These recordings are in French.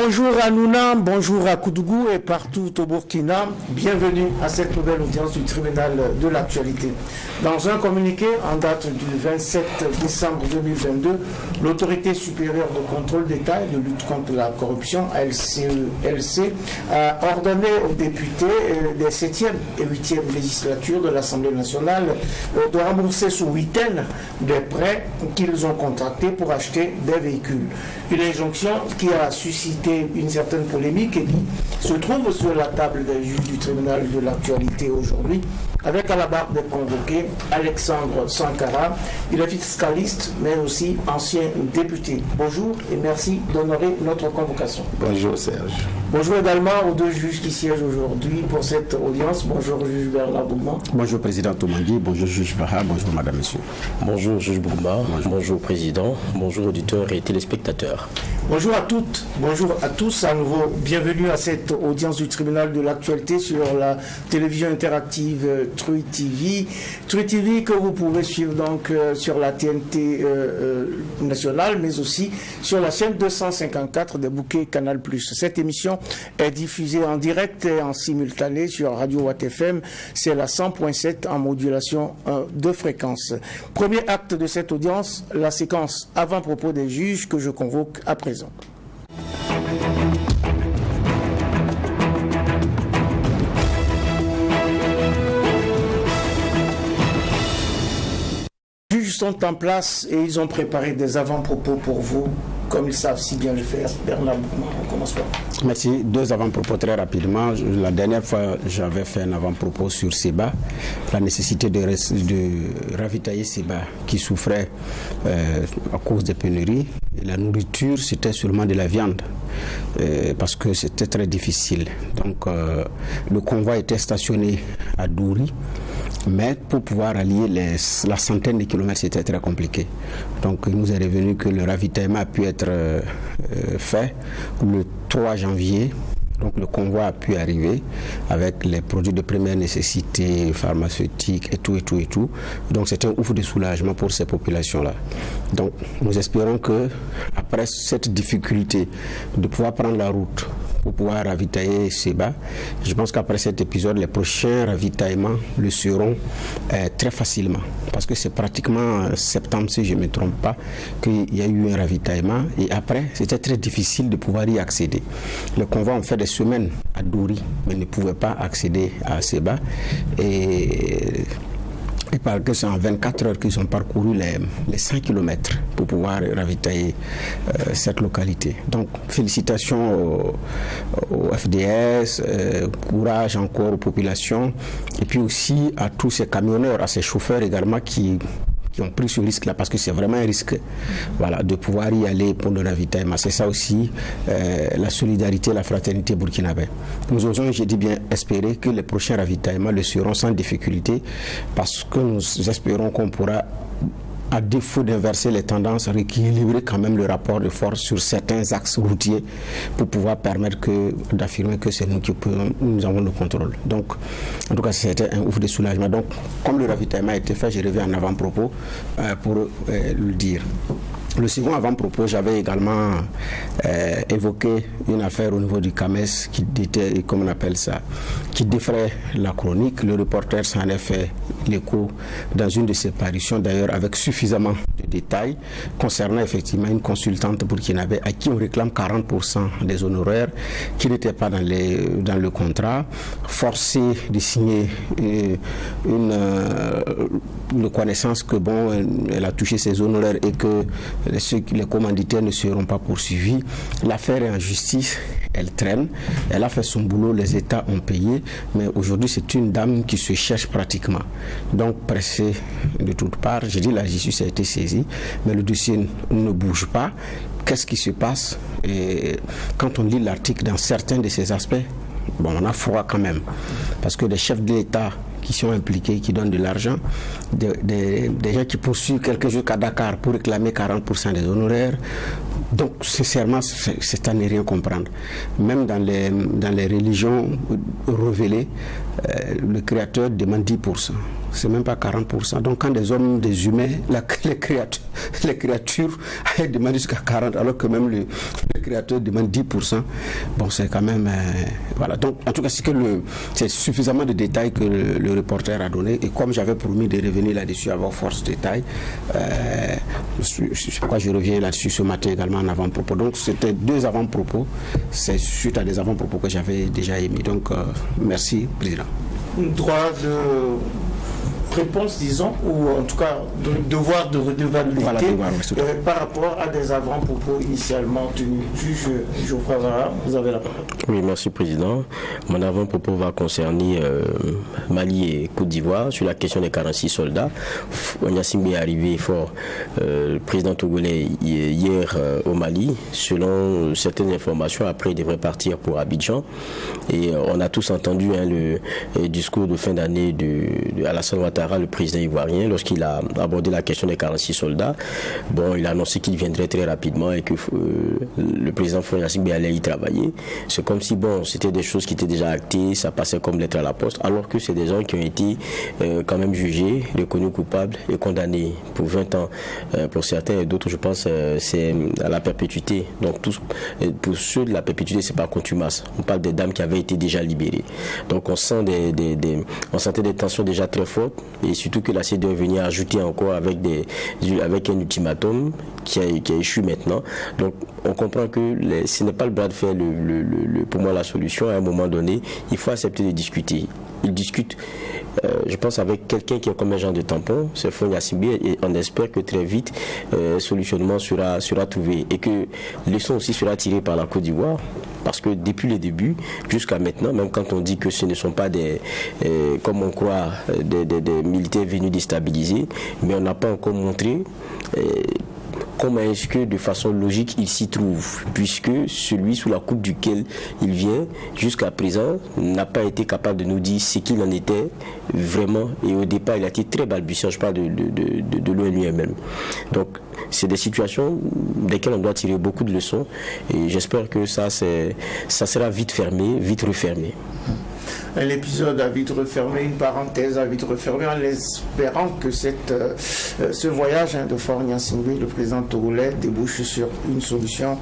Bonjour à Nouna, bonjour à Koudougou et partout au Burkina. Bienvenue à cette nouvelle audience du tribunal de l'actualité. Dans un communiqué en date du 27 décembre 2022, l'Autorité supérieure de contrôle d'État et de lutte contre la corruption, LCELC, a ordonné aux députés des 7e et 8e législatures de l'Assemblée nationale de rembourser sous huitaine des prêts qu'ils ont contractés pour acheter des véhicules. Une injonction qui a suscité une certaine polémique et qui se trouve sur la table des juges du tribunal de l'actualité aujourd'hui, avec à la barre des convoqués Alexandre Sankara. Il est fiscaliste, mais aussi ancien député. Bonjour et merci d'honorer notre convocation. Bonjour Serge. Bonjour également aux deux juges qui siègent aujourd'hui pour cette audience. Bonjour juge Bernard Bougma. Bonjour président Tomangui, bonjour juge Vaha, bonjour madame, monsieur. Bonjour juge Bougma, bonjour président, bonjour auditeurs et téléspectateurs. Bonjour à toutes, bonjour à tous, à nouveau bienvenue à cette audience du tribunal de l'actualité sur la télévision interactive Trui TV. Trui TV que vous pouvez suivre donc sur la TNT nationale, mais aussi sur la chaîne 254 des bouquets Canal+. Cette émission est diffusée en direct et en simultané sur Radio Watt FM, c'est la 100.7 en modulation de fréquence. Premier acte de cette audience, la séquence avant-propos des juges que je convoque à présent. Les juges sont en place et ils ont préparé des avant-propos pour vous, comme ils savent si bien le faire. Bernard Bougma, on commence par. Merci. Deux avant-propos très rapidement. La dernière fois, j'avais fait un avant-propos sur Seba, la nécessité de ravitailler Seba qui souffrait à cause des pénuries. Et la nourriture, c'était seulement de la viande, parce que c'était très difficile. Donc, le convoi était stationné à Douri, mais pour pouvoir allier la centaine de kilomètres, c'était très compliqué. Donc, il nous est revenu que le ravitaillement a pu être fait le 3 janvier. Donc le convoi a pu arriver avec les produits de première nécessité, pharmaceutiques et tout. Donc c'est un ouf de soulagement pour ces populations-là. Donc nous espérons que après cette difficulté de pouvoir prendre la route pour pouvoir ravitailler Seba, je pense qu'après cet épisode, les prochains ravitaillements le seront très facilement. Parce que c'est pratiquement septembre, si je ne me trompe pas, qu'il y a eu un ravitaillement. Et après, c'était très difficile de pouvoir y accéder. Les convois ont fait des semaines à Douri, mais ne pouvaient pas accéder à Seba. Et parce que c'est en 24 heures qu'ils ont parcouru les 100 km pour pouvoir ravitailler cette localité. Donc, félicitations au FDS, courage encore aux populations, et puis aussi à tous ces camionneurs, à ces chauffeurs également qui ont pris ce risque-là, parce que c'est vraiment un risque, voilà, de pouvoir y aller pour le ravitaillement. C'est ça aussi la solidarité, la fraternité burkinabé. Nous osons, je dis bien, espérer que les prochains ravitaillements le seront sans difficulté, parce que nous espérons qu'on pourra, à défaut d'inverser les tendances, rééquilibrer quand même le rapport de force sur certains axes routiers pour pouvoir permettre d'affirmer que c'est nous qui nous avons le contrôle. Donc, en tout cas, c'était un ouf de soulagement. Donc, comme le ravitaillement a été fait, je reviens en avant-propos pour le dire. Le second avant-propos, j'avais également évoqué une affaire au niveau du CAMES qui était, comme on appelle ça, qui défraie la chronique. Le reporter s'en est fait l'écho dans une de ses parutions, d'ailleurs avec suffisamment de détails, concernant effectivement une consultante burkinabé à qui on réclame 40% des honoraires qui n'étaient pas dans le contrat, forcé de signer une reconnaissance que bon, elle a touché ses honoraires et que les commanditaires ne seront pas poursuivis. L'affaire est en justice, elle traîne, elle a fait son boulot, les États ont payé, mais aujourd'hui c'est une dame qui se cherche pratiquement. Donc pressée de toutes parts, j'ai dit la justice a été saisie, mais le dossier ne bouge pas. Qu'est-ce qui se passe? Et quand on lit l'article dans certains de ces aspects, bon, on a froid quand même, parce que des chefs de l'État qui sont impliqués, qui donnent de l'argent, des gens qui poursuivent quelques jours à Dakar pour réclamer 40% des honoraires. Donc, sincèrement, c'est à ne rien comprendre. Même dans les religions révélées, le Créateur demande 10%. c'est même pas 40%. Donc quand des hommes, des humains, les créatures demandent jusqu'à 40%, alors que même le créateur demande 10%, bon, c'est quand même... voilà. Donc en tout cas, c'est suffisamment de détails que le reporter a donné. Et comme j'avais promis de revenir là-dessus avec force de détails, c'est pourquoi je reviens là-dessus ce matin également en avant-propos. Donc c'était 2 avant-propos, c'est suite à des avant-propos que j'avais déjà émis. Donc merci, Président. Droit de réponse, disons, ou en tout cas devoir de redevabilité, voilà, par rapport à des avant-propos initialement tenus. Juge Geoffroy Vara, vous avez la parole. Oui, merci Président. Mon avant-propos va concerner Mali et Côte d'Ivoire sur la question des 46 soldats. Gnassingbé est arrivé fort, le président togolais, hier au Mali. Selon certaines informations, après il devrait partir pour Abidjan. Et on a tous entendu le discours de fin d'année de Alassane Ouattara, le président ivoirien, lorsqu'il a abordé la question des 46 soldats. Bon, il a annoncé qu'il viendrait très rapidement et que le président Gnassingbé allait y travailler. C'est comme si, bon, c'était des choses qui étaient déjà actées, ça passait comme lettre à la poste, alors que c'est des gens qui ont été quand même jugés, reconnus coupables et condamnés pour 20 ans. Pour certains et d'autres, je pense, c'est à la perpétuité. Donc, pour ceux de la perpétuité, c'est pas contumace. On parle des dames qui avaient été déjà libérées. Donc, on sentait des tensions déjà très fortes, et surtout que la CEDEAO venait ajouter encore avec un ultimatum qui a échoué maintenant. Donc, on comprend que ce n'est pas le bras de fer pour moi la solution. À un moment donné, il faut accepter de discuter. Ils discutent, je pense, avec quelqu'un qui a comme un genre de tampon, c'est Gnassingbé, et on espère que très vite, solutionnement sera trouvé, et que le leçon aussi sera tiré par la Côte d'Ivoire, parce que depuis le début jusqu'à maintenant, même quand on dit que ce ne sont pas comme on croit, des militaires venus déstabiliser, mais on n'a pas encore montré comment est-ce que de façon logique il s'y trouve, puisque celui sous la coupe duquel il vient jusqu'à présent n'a pas été capable de nous dire ce qu'il en était vraiment, et au départ il a été très balbutiant, je parle de l'ONU elle-même. Donc c'est des situations desquelles on doit tirer beaucoup de leçons, et j'espère que ça sera vite fermé, vite refermé. L'épisode a vite refermé, une parenthèse a vite refermé, en espérant que ce voyage de Faure Gnassingbé, le président togolais, débouche sur une solution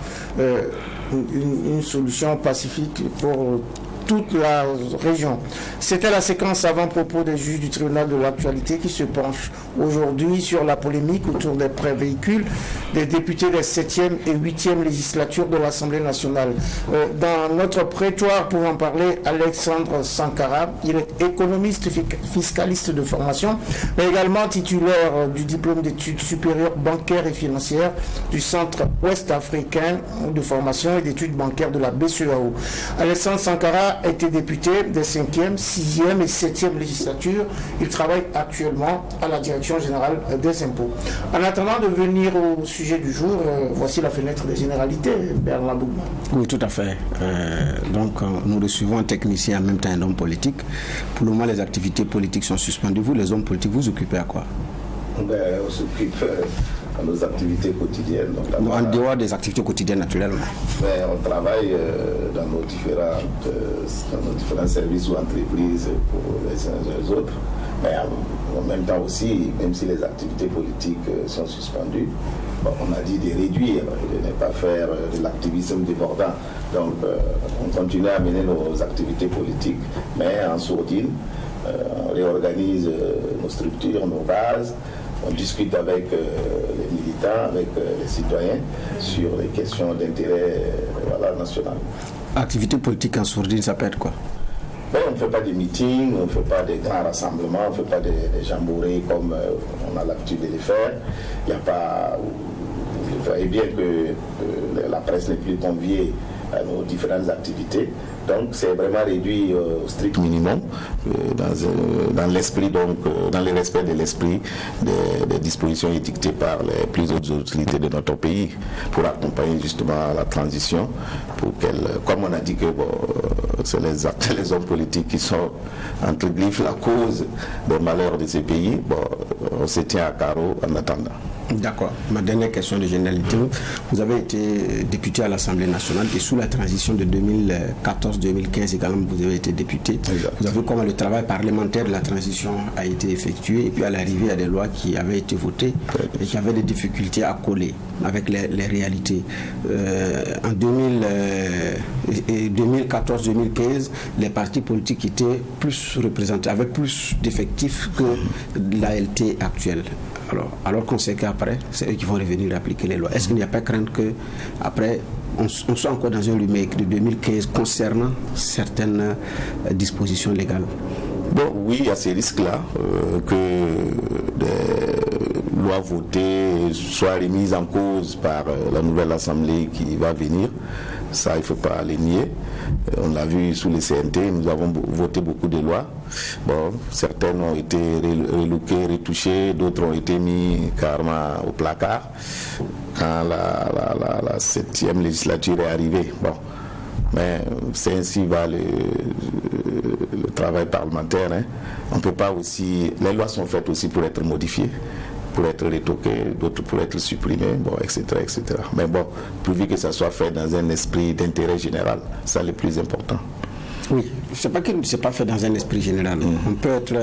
pacifique pour toute la région. C'était la séquence avant-propos des juges du tribunal de l'actualité qui se penche aujourd'hui sur la polémique autour des prêts véhicules des députés des 7e et 8e législatures de l'Assemblée nationale. Dans notre prétoire pour en parler, Alexandre Sankara, il est économiste fiscaliste de formation, mais également titulaire du diplôme d'études supérieures bancaires et financières du Centre ouest-africain de formation et d'études bancaires de la BCEAO. Alexandre Sankara a été député des 5e, 6e et 7e législatures. Il travaille actuellement à la Direction générale des impôts. En attendant de venir au sujet du jour, voici la fenêtre des généralités, Bernard Bougman. Oui, tout à fait. Donc, nous recevons un technicien en même temps un homme politique. Pour le moment, les activités politiques sont suspendues. Vous, les hommes politiques, vous occupez à quoi? On s'occupe à nos activités quotidiennes. Donc, en dehors des activités quotidiennes, naturellement. On travaille dans nos différents services ou entreprises pour les uns et les autres. Mais en même temps aussi, même si les activités politiques sont suspendues, on a dit de réduire, de ne pas faire de l'activisme débordant. Donc on continue à mener nos activités politiques, mais en sourdine. On réorganise nos structures, nos bases. On discute avec les militants, avec les citoyens sur les questions d'intérêt national. Activité politique en sourdine, ça peut être quoi? On ne fait pas des meetings, on ne fait pas des grands rassemblements, on ne fait pas des jambourées comme on a l'habitude de les faire. Il n'y a pas... Vous voyez bien que la presse n'est plus conviée à nos différentes activités. Donc c'est vraiment réduit au strict minimum dans l'esprit, donc dans le respect de l'esprit des dispositions édictées par les plus hautes autorités de notre pays pour accompagner justement la transition, pour qu'elle, comme on a dit que c'est les hommes politiques qui sont entre griffes la cause des malheurs de ces pays, on se tient à carreau en attendant. D'accord. Ma dernière question de généralité. Vous avez été député à l'Assemblée nationale et sous la transition de 2014-2015 également, vous avez été député. Exact. Vous avez vu comment le travail parlementaire de la transition a été effectué et puis à l'arrivée, il y a des lois qui avaient été votées et qui avaient des difficultés à coller avec les réalités. En 2014-2015, les partis politiques étaient plus représentés, avaient plus d'effectifs que l'ALT actuelle. Alors qu'on sait qu'après, c'est eux qui vont revenir appliquer les lois. Est-ce qu'il n'y a pas crainte qu'après, on soit encore dans un remake de 2015 concernant certaines dispositions légales? Bon, oui, il y a ces risques-là, que des lois votées soient remises en cause par la nouvelle Assemblée qui va venir. Ça, il ne faut pas les nier. On l'a vu sous les CNT, nous avons voté beaucoup de lois. Bon, certaines ont été relookées, retouchées, d'autres ont été mis carrément au placard quand la 7e législature est arrivée. Bon, mais c'est ainsi va le travail parlementaire. Hein. On ne peut pas aussi... Les lois sont faites aussi pour être modifiées, pour être retoquées, d'autres pour être supprimées, bon, etc., etc. Mais bon, pourvu que ça soit fait dans un esprit d'intérêt général, c'est le plus important. Oui, c'est pas que c'est pas fait dans un esprit général. On peut être...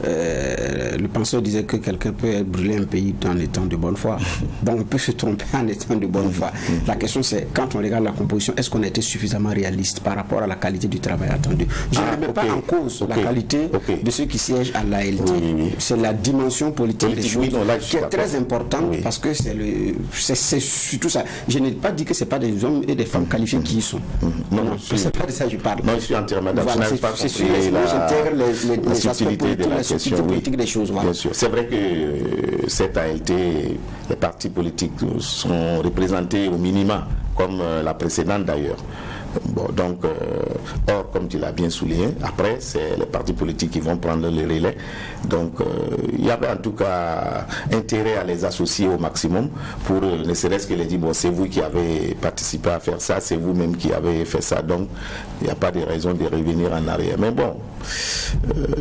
le penseur disait que quelqu'un peut brûler un pays en étant de bonne foi. Donc on peut se tromper en étant de bonne foi. La question c'est, quand on regarde la composition, est-ce qu'on a été suffisamment réaliste par rapport à la qualité du travail attendu? Je ne mets pas en cause la qualité de ceux qui siègent à l'ALT. Oui. C'est la dimension politique des choses qui est très importante parce que c'est surtout ça. Je n'ai pas dit que ce n'est pas des hommes et des femmes qualifiés qui y sont. Non, c'est pas de ça que je parle. Non, je suis voilà, c'est sûr, j'intègre les aspects politiques, la subtilité politique des choses. Voilà. Bien sûr. C'est vrai que cette ALT, les partis politiques sont représentés au minima, comme la précédente d'ailleurs. Bon, donc, or, comme tu l'as bien souligné, après, c'est les partis politiques qui vont prendre le relais. Donc, il y avait en tout cas intérêt à les associer au maximum pour ne serait-ce que les dire, bon, c'est vous qui avez participé à faire ça, c'est vous-même qui avez fait ça. Donc, il n'y a pas de raison de revenir en arrière. Mais bon,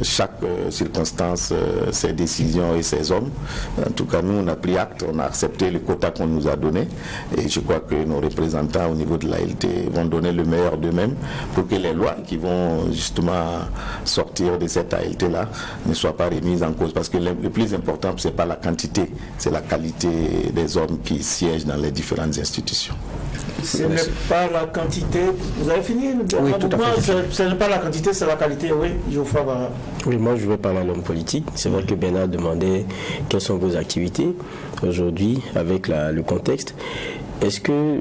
chaque circonstance, ses décisions et ses hommes. En tout cas, nous, on a pris acte, on a accepté le quota qu'on nous a donné. Et je crois que nos représentants au niveau de l'ALT vont donner le meilleur d'eux-mêmes pour que les lois qui vont justement sortir de cette ALT-là ne soient pas remises en cause. Parce que le plus important, ce n'est pas la quantité, c'est la qualité des hommes qui siègent dans les différentes institutions. Ce n'est pas la quantité. Vous avez fini? Oui, tout à fait. Ce n'est pas la quantité, c'est la qualité. Oui, Geoffroy Bara. Oui, moi je veux parler à l'homme politique. C'est vrai que Bernard demandait quelles sont vos activités aujourd'hui avec le contexte. Est-ce que,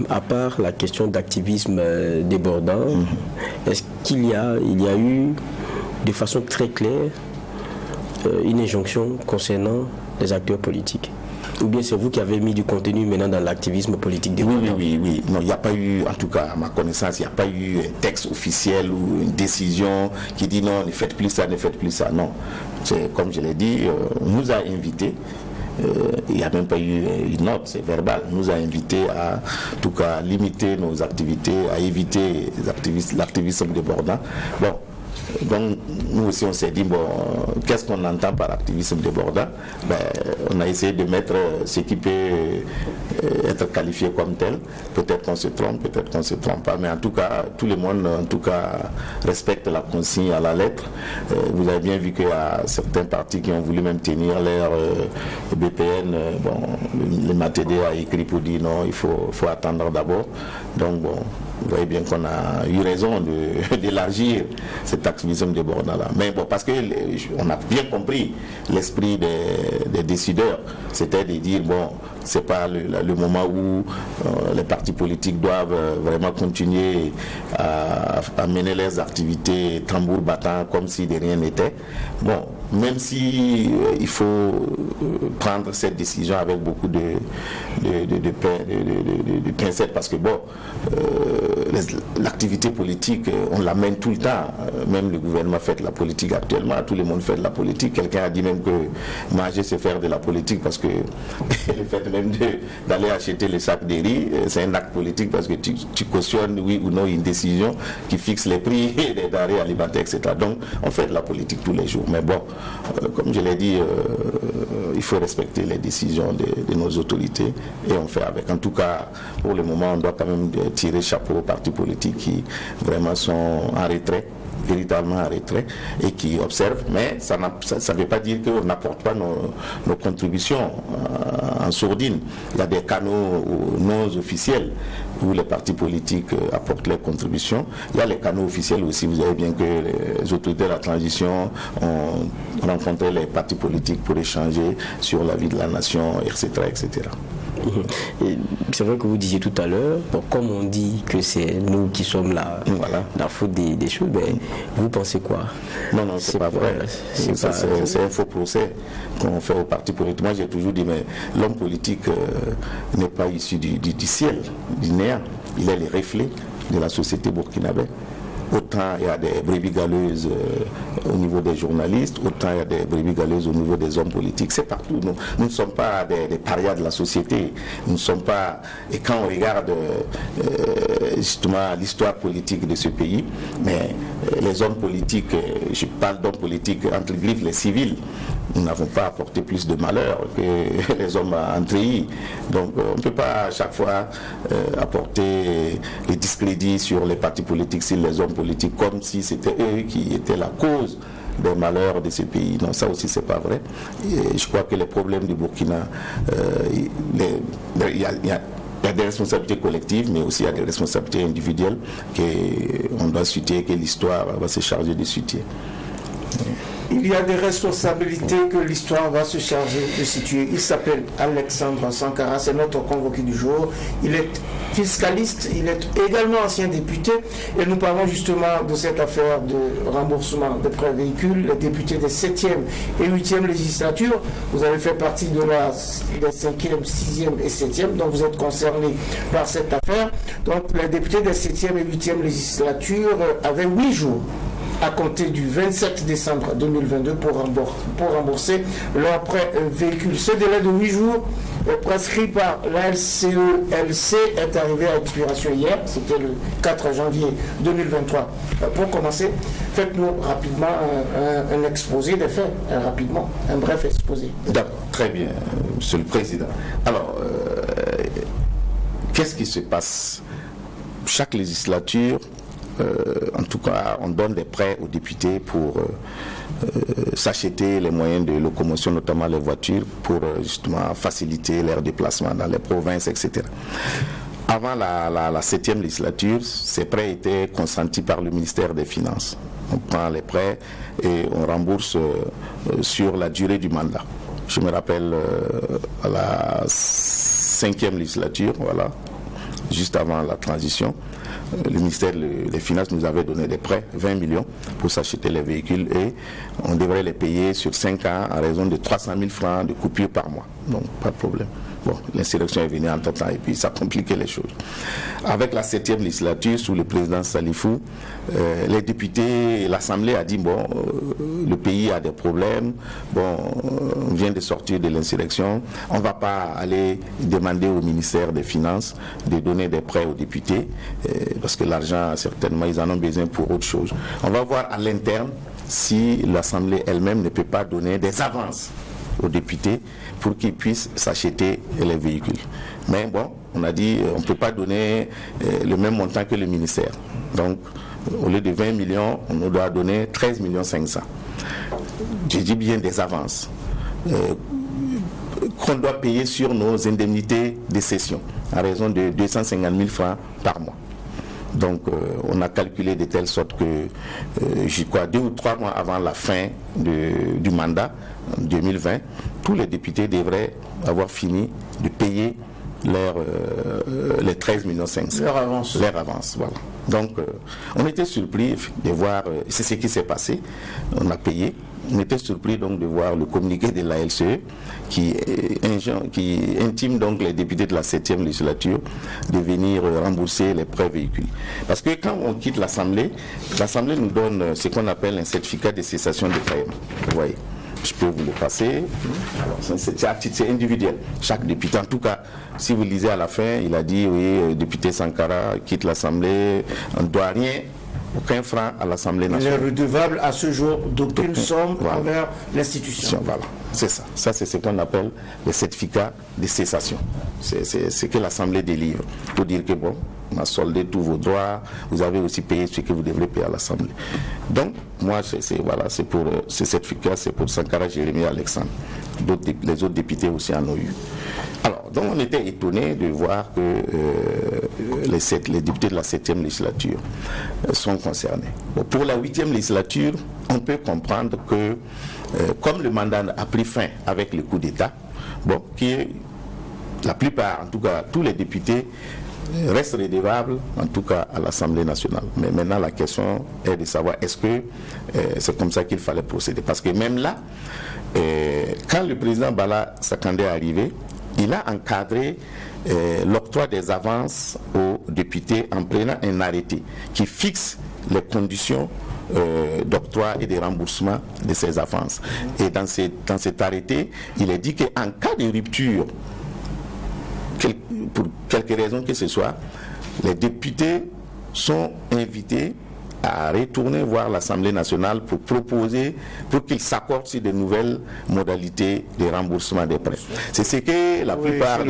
à part la question d'activisme débordant, est-ce qu'il y a eu de façon très claire une injonction concernant les acteurs politiques? Ou bien c'est vous qui avez mis du contenu maintenant dans l'activisme politique débordant? Oui. Non, il n'y a pas eu, en tout cas à ma connaissance, il n'y a pas eu un texte officiel ou une décision qui dit non, ne faites plus ça, ne faites plus ça. Non, c'est comme je l'ai dit, on nous a invités. Il n'y a même pas eu une note, c'est verbal. On nous a invités à, en tout cas, limiter nos activités, à éviter l'activisme débordant. Bon, donc nous aussi on s'est dit, bon, qu'est-ce qu'on entend par activisme débordant? On a essayé de mettre ce qui peut être qualifié comme tel. Peut-être qu'on se trompe, peut-être qu'on ne se trompe pas, mais en tout cas, tout le monde en tout cas respecte la consigne à la lettre. Vous avez bien vu qu'il y a certains partis qui ont voulu même tenir leur BPN. Le MATD a écrit pour dire non, il faut attendre d'abord. Donc bon, vous voyez bien qu'on a eu raison d'élargir cet activisme débordant-là. Mais bon, parce qu'on a bien compris l'esprit des décideurs, c'était de dire, bon, c'est pas le moment où les partis politiques doivent vraiment continuer à mener leurs activités tambour battant comme si de rien n'était. Bon, même si il faut prendre cette décision avec beaucoup de pincettes, parce que bon, l'activité politique, on la mène tout le temps. Même le gouvernement fait de la politique actuellement, tout le monde fait de la politique. Quelqu'un a dit même que manger c'est faire de la politique, parce que le fait même d'aller acheter le sac de riz, c'est un acte politique, parce que tu cautionnes oui ou non une décision qui fixe les prix des denrées alimentaires, etc. Donc on fait de la politique tous les jours. Mais bon, comme je l'ai dit, il faut respecter les décisions de nos autorités et on fait avec. En tout cas, pour le moment, on doit quand même tirer chapeau aux partis politiques qui vraiment sont en retrait, véritablement en retrait, et qui observent, mais ça ne veut pas dire qu'on n'apporte pas nos contributions en sourdine. Il y a des canaux non officiels où les partis politiques apportent leurs contributions. Il y a les canaux officiels aussi. Vous savez bien que les autorités de la transition ont rencontré les partis politiques pour échanger sur la vie de la nation, etc. etc. C'est vrai que vous disiez tout à l'heure, bon, comme on dit que c'est nous qui sommes la faute des choses, ben, vous pensez quoi? Non, c'est pas vrai. C'est un faux procès qu'on fait aux partis politiques. Moi, j'ai toujours dit, mais l'homme politique n'est pas issu du ciel, du néant. Il est le reflet de la société burkinabé. Autant il y a des brebis galeuses au niveau des journalistes, autant il y a des brebis galeuses au niveau des hommes politiques. C'est partout. Nous ne sommes pas des parias de la société. Nous ne sommes pas... Et quand on regarde justement l'histoire politique de ce pays, mais les hommes politiques, je parle d'hommes politiques entre griffes, les civils, nous n'avons pas apporté plus de malheur que les hommes entreris. Donc on ne peut pas à chaque fois apporter les discrédits sur les partis politiques, sur les hommes politiques, comme si c'était eux qui étaient la cause des malheurs de ce pays. Non, ça aussi c'est pas vrai. Et je crois que les problèmes du Burkina, il y a des responsabilités collectives, mais aussi il y a des responsabilités individuelles qu'on doit situer, que l'histoire va se charger de situer. Il y a des responsabilités que l'histoire va se charger de situer. Il s'appelle Alexandre Sankara, c'est notre convoqué du jour. Il est fiscaliste, il est également ancien député et nous parlons justement de cette affaire de remboursement de prêts véhicules. Les députés des 7e et 8e législatures, vous avez fait partie de des 5e, 6e et 7e, donc vous êtes concernés par cette affaire. Donc les députés des 7e et 8e législatures avaient 8 jours à compter du 27 décembre 2022 pour rembourser leur prêt véhicule. Ce délai de 8 jours prescrit par la LCELC est arrivé à expiration hier, c'était le 4 janvier 2023. Pour commencer, faites-nous rapidement un exposé des faits, un bref exposé. D'accord, très bien, Monsieur le Président. Alors, qu'est-ce qui se passe? Chaque législature, en tout cas, on donne des prêts aux députés pour s'acheter les moyens de locomotion, notamment les voitures, pour justement faciliter leur déplacement dans les provinces, etc. Avant la 7e législature, ces prêts étaient consentis par le ministère des Finances. On prend les prêts et on rembourse sur la durée du mandat. Je me rappelle à la 5e législature, voilà, juste avant la transition, le ministère des Finances nous avait donné des prêts, 20 millions, pour s'acheter les véhicules et on devrait les payer sur 5 ans à raison de 300 000 francs de coupure par mois. Donc, pas de problème. Bon, l'insurrection est venue entre-temps et puis ça compliquait les choses. Avec la 7e législature, sous le président Salifou, les députés et l'Assemblée a dit, bon, le pays a des problèmes, bon, on vient de sortir de l'insurrection, on ne va pas aller demander au ministère des Finances de donner des prêts aux députés, parce que l'argent, certainement, ils en ont besoin pour autre chose. On va voir à l'interne si l'Assemblée elle-même ne peut pas donner des avances aux députés pour qu'ils puissent s'acheter les véhicules. Mais bon, on a dit on ne peut pas donner le même montant que le ministère. Donc, au lieu de 20 millions, on nous doit donner 13 500 000. Je dis bien des avances qu'on doit payer sur nos indemnités de cession à raison de 250 000 francs par mois. Donc on a calculé de telle sorte que je crois 2 ou 3 mois avant la fin du mandat, en 2020, tous les députés devraient avoir fini de payer les 13 500 000. Leur avance, voilà. Donc on était surpris de voir, c'est ce qui s'est passé, on a payé. On était surpris donc de voir le communiqué de la LCE qui intime donc les députés de la 7e législature de venir rembourser les prêts véhicules. Parce que quand on quitte l'Assemblée nous donne ce qu'on appelle un certificat de cessation de paiement. Vous voyez, je peux vous le passer. C'est individuel. Chaque député, en tout cas, si vous lisez à la fin, il a dit, oui, député Sankara quitte l'Assemblée, on ne doit rien aucun franc à l'Assemblée Il est nationale. redevable à ce jour d'aucune somme envers l'institution. Voilà, c'est ça. Ça, c'est ce qu'on appelle le certificat de cessation. C'est ce que l'Assemblée délivre pour dire que bon, on a soldé tous vos droits, vous avez aussi payé ce que vous devrez payer à l'Assemblée. Donc, moi, c'est pour ce certificat, c'est pour Sankara Jérémie Alexandre. Les autres députés aussi en ont eu. Alors, donc on était étonnés de voir que les députés de la 7e législature sont concernés. Bon, pour la 8e législature, on peut comprendre que, comme le mandat a pris fin avec le coup d'État, bon, la plupart, en tout cas tous les députés, restent redevables, en tout cas à l'Assemblée nationale. Mais maintenant, la question est de savoir est-ce que c'est comme ça qu'il fallait procéder. Parce que même là, quand le président Bala Sakandé est arrivé, il a encadré l'octroi des avances aux députés en prenant un arrêté qui fixe les conditions d'octroi et de remboursement de ces avances. Et dans cet arrêté, il est dit qu'en cas de rupture, pour quelque raison que ce soit, les députés sont invités à retourner voir l'Assemblée nationale pour proposer, pour qu'ils s'accordent sur de nouvelles modalités de remboursement des prêts. C'est ce que la plupart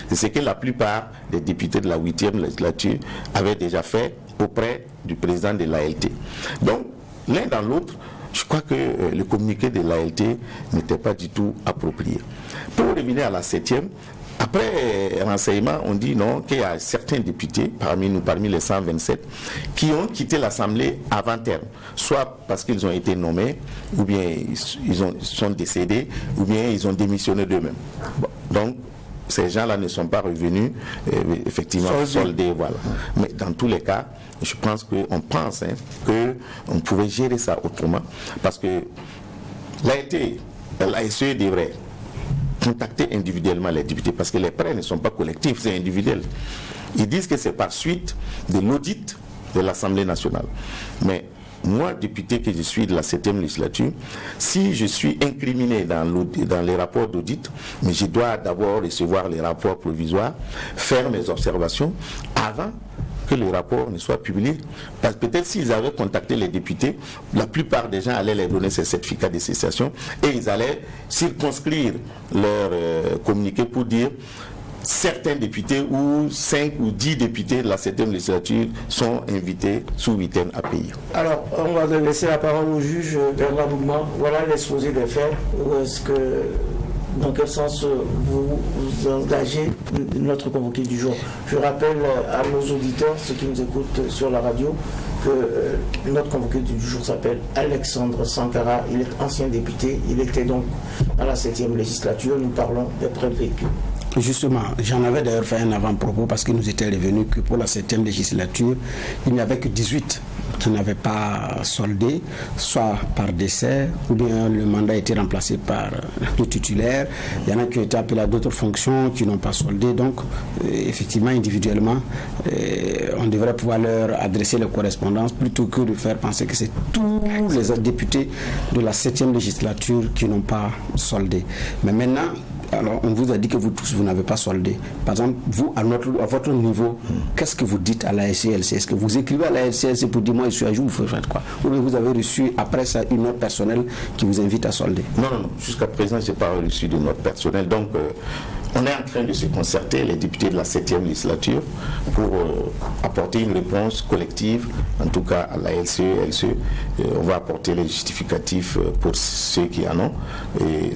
c'est ce que la plupart des députés de la 8e législature avaient déjà fait auprès du président de l'ALT. Donc, l'un dans l'autre, je crois que le communiqué de l'ALT n'était pas du tout approprié. Pour revenir à la 7e, après renseignement, on dit non, qu'il y a certains députés, parmi les 127, qui ont quitté l'Assemblée avant terme, soit parce qu'ils ont été nommés, ou bien ils sont décédés, ou bien ils ont démissionné d'eux-mêmes. Bon, donc, ces gens-là ne sont pas revenus, effectivement, soldés, voilà. Mais dans tous les cas, je pense qu'on pense qu'on pouvait gérer ça autrement, parce que la SE devrait contacter individuellement les députés, parce que les prêts ne sont pas collectifs, c'est individuel. Ils disent que c'est par suite de l'audit de l'Assemblée nationale. Mais moi, député que je suis de la 7e législature, si je suis incriminé dans les rapports d'audit, mais je dois d'abord recevoir les rapports provisoires, faire mes observations avant que le rapport ne soit publié. Parce que peut-être s'ils avaient contacté les députés, la plupart des gens allaient leur donner ces certificats de cessation et ils allaient circonscrire leur communiqué pour dire certains députés ou 5 ou 10 députés de la 7e législature sont invités sous week-end à payer. Alors, on va laisser la parole au juge Bernard Bougman. Voilà l'exposé des faits. Dans quel sens vous engagez notre convoqué du jour? Je rappelle à nos auditeurs, ceux qui nous écoutent sur la radio, que notre convoqué du jour s'appelle Alexandre Sankara. Il est ancien député. Il était donc à la 7e législature. Nous parlons des prêts de véhicules. Justement, j'en avais d'ailleurs fait un avant-propos parce qu'il nous était revenu que pour la 7e législature, il n'y avait que 18 qui n'avaient pas soldé, soit par décès, ou bien le mandat a été remplacé par le titulaire. Il y en a qui ont été appelés à d'autres fonctions, qui n'ont pas soldé. Donc, effectivement, individuellement, on devrait pouvoir leur adresser les correspondances plutôt que de faire penser que c'est tous les députés de la 7e législature qui n'ont pas soldé. Mais maintenant, alors, on vous a dit que vous tous, vous n'avez pas soldé. Par exemple, vous, à votre niveau, qu'est-ce que vous dites à la SCLC? Est-ce que vous écrivez à la SCLC pour dire, moi, je suis à jour, vous faites quoi? Ou bien vous avez reçu, après ça, une note personnelle qui vous invite à solder? Non. Jusqu'à présent, je n'ai pas reçu de note personnelle. Donc, on est en train de se concerter, les députés de la 7e législature, pour apporter une réponse collective, en tout cas à la LCE, LCE. On va apporter les justificatifs pour ceux qui en ont. Et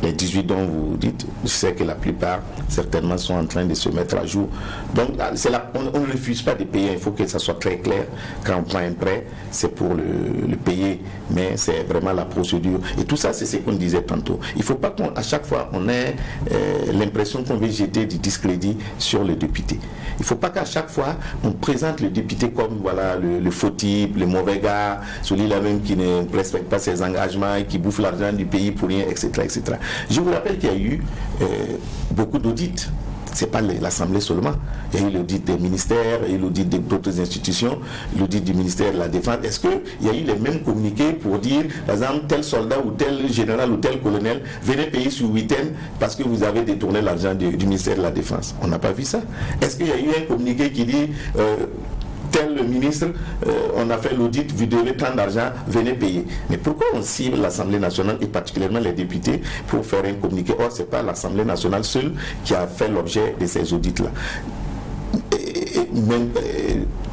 les 18 dont vous dites, je sais que la plupart, certainement, sont en train de se mettre à jour. Donc, on ne refuse pas de payer. Il faut que ça soit très clair. Quand on prend un prêt, c'est pour le payer. Mais c'est vraiment la procédure. Et tout ça, c'est ce qu'on disait tantôt. Il ne faut pas qu'à chaque fois, on ait l'impression qu'on veut jeter du discrédit sur le député. Il ne faut pas qu'à chaque fois, on présente le député comme voilà, le faux type, le mauvais gars, celui-là même qui ne respecte pas ses engagements et qui bouffe l'argent du pays pour rien, etc. etc. Je vous rappelle qu'il y a eu beaucoup d'audits. Ce n'est pas l'Assemblée seulement. Il y a eu l'audit des ministères, il y a eu l'audit d'autres institutions, l'audit du ministère de la Défense. Est-ce qu'il y a eu les mêmes communiqués pour dire, par exemple, tel soldat ou tel général ou tel colonel, venez payer sur week-end parce que vous avez détourné l'argent du ministère de la Défense? On n'a pas vu ça. Est-ce qu'il y a eu un communiqué qui dit tel ministre, on a fait l'audit, vous devez tant d'argent, venez payer. Mais pourquoi on cible l'Assemblée nationale et particulièrement les députés pour faire un communiqué? Or, ce n'est pas l'Assemblée nationale seule qui a fait l'objet de ces audits-là.